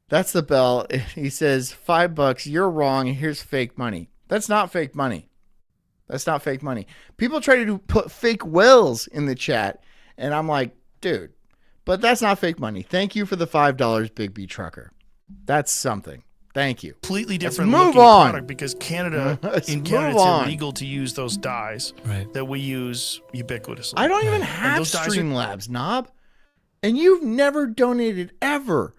That's the bell. He says $5. You're wrong. Here's fake money. That's not fake money. People try to put fake wells in the chat, and I'm like, dude, but that's not fake money. Thank you for the $5, Big B Trucker. That's something. Thank you. Completely different Let's move looking on. product because Canada, in move Canada, it's on. illegal to use those dyes that we use ubiquitously. I don't even have Streamlabs, Knob. And you've never donated ever.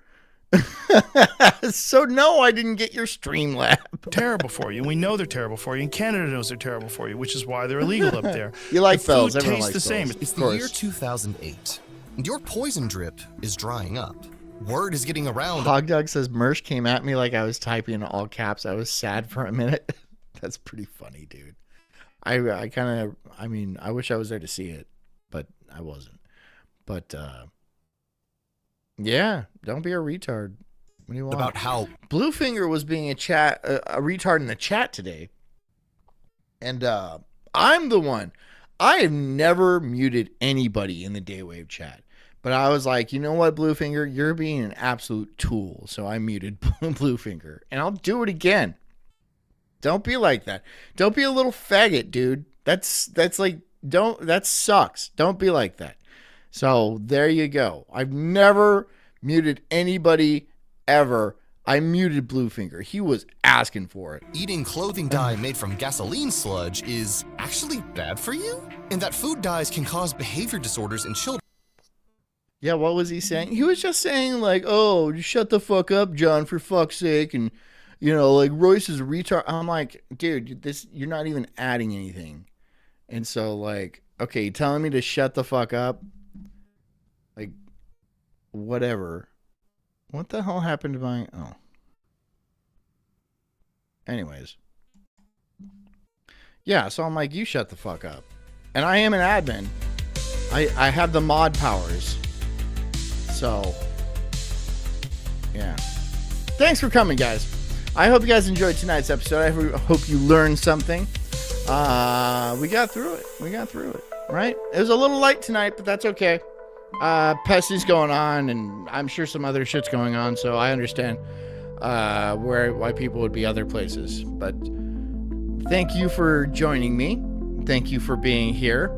So no, I didn't get your Streamlab. Terrible for you. We know they're terrible for you, and Canada knows they're terrible for you, which is why they're illegal up there. You like the bells. Food Everyone tastes likes the same. bells. It's Of the course. year 2008, and your poison drip is drying up. Word is getting around. Hog Dog says Mersh came at me like I was typing in all caps. I was sad for a minute. That's pretty funny, dude. I wish I was there to see it, but I wasn't. But yeah, don't be a retard. What do you want? About how Bluefinger was being a retard in the chat today, and I'm the one. I have never muted anybody in the Daywave chat. But I was like, you know what, Bluefinger? You're being an absolute tool. So I muted Bluefinger. And I'll do it again. Don't be like that. Don't be a little faggot, dude. That sucks. Don't be like that. So there you go. I've never muted anybody ever. I muted Bluefinger. He was asking for it. eating clothing dye made from gasoline sludge is actually bad for you, and that food dyes can cause behavior disorders in children. Yeah, what was he saying? He was just saying, like, oh, just shut the fuck up, John, for fuck's sake. And, you know, like, Royce is a retard. I'm like, dude, you're not even adding anything. And so, like, okay, you telling me to shut the fuck up? Like, whatever. What the hell happened to my... Oh. Anyways. Yeah, so I'm like, you shut the fuck up. And I am an admin. I have the mod powers. So, yeah. Thanks for coming, guys. I hope you guys enjoyed tonight's episode. I hope you learned something. We got through it. Right? It was a little light tonight, but that's okay. Pesty's going on, and I'm sure some other shit's going on, so I understand why people would be other places. But thank you for joining me. Thank you for being here.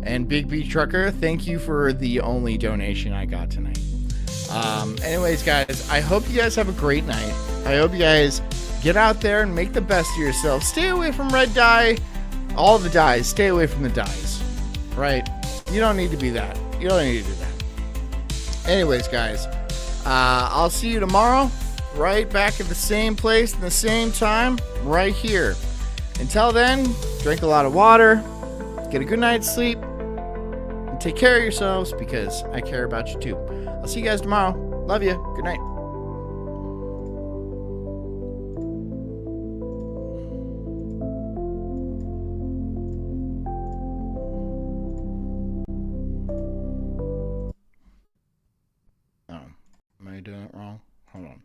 And Big B Trucker, thank you for the only donation I got tonight. Anyways, guys, I hope you guys have a great night. I hope you guys get out there and make the best of yourself. Stay away from red dye. All the dyes. Stay away from the dyes. Right? You don't need to be that. You don't need to do that. Anyways, guys, I'll see you tomorrow. Right back at the same place and the same time. Right here. Until then, drink a lot of water. Get a good night's sleep. And take care of yourselves because I care about you too. I'll see you guys tomorrow. Love you. Good night. Oh, am I doing it wrong? Hold on.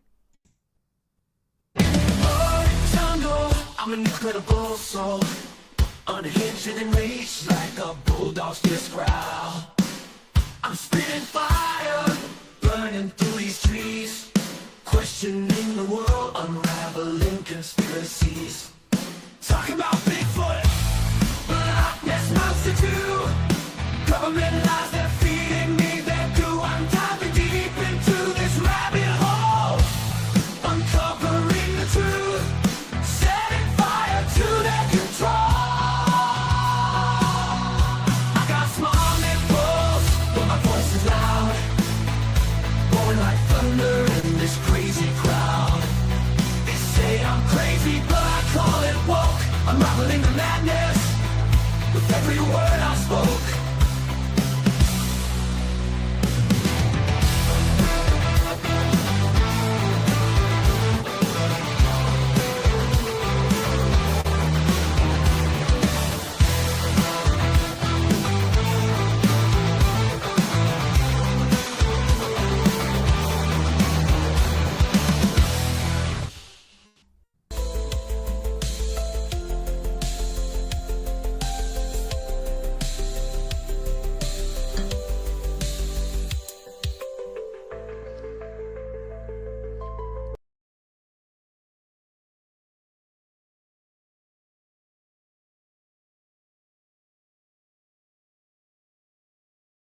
I'm an incredible soul, unhinged and enraged like a bulldog's just growl. I'm spitting fire, burning through these trees, questioning the world, unraveling conspiracies. Talking about Bigfoot, Loch Ness Monster too, government lies they're feeding me their goo. I'm diving deep into this rabbit hole, uncovering the truth, setting fire to their control. I got small nipples, but my voice is loud, blowing like thunder in this crazy crowd. They say I'm crazy, but I call it woke, unraveling the madness with every word I spoke.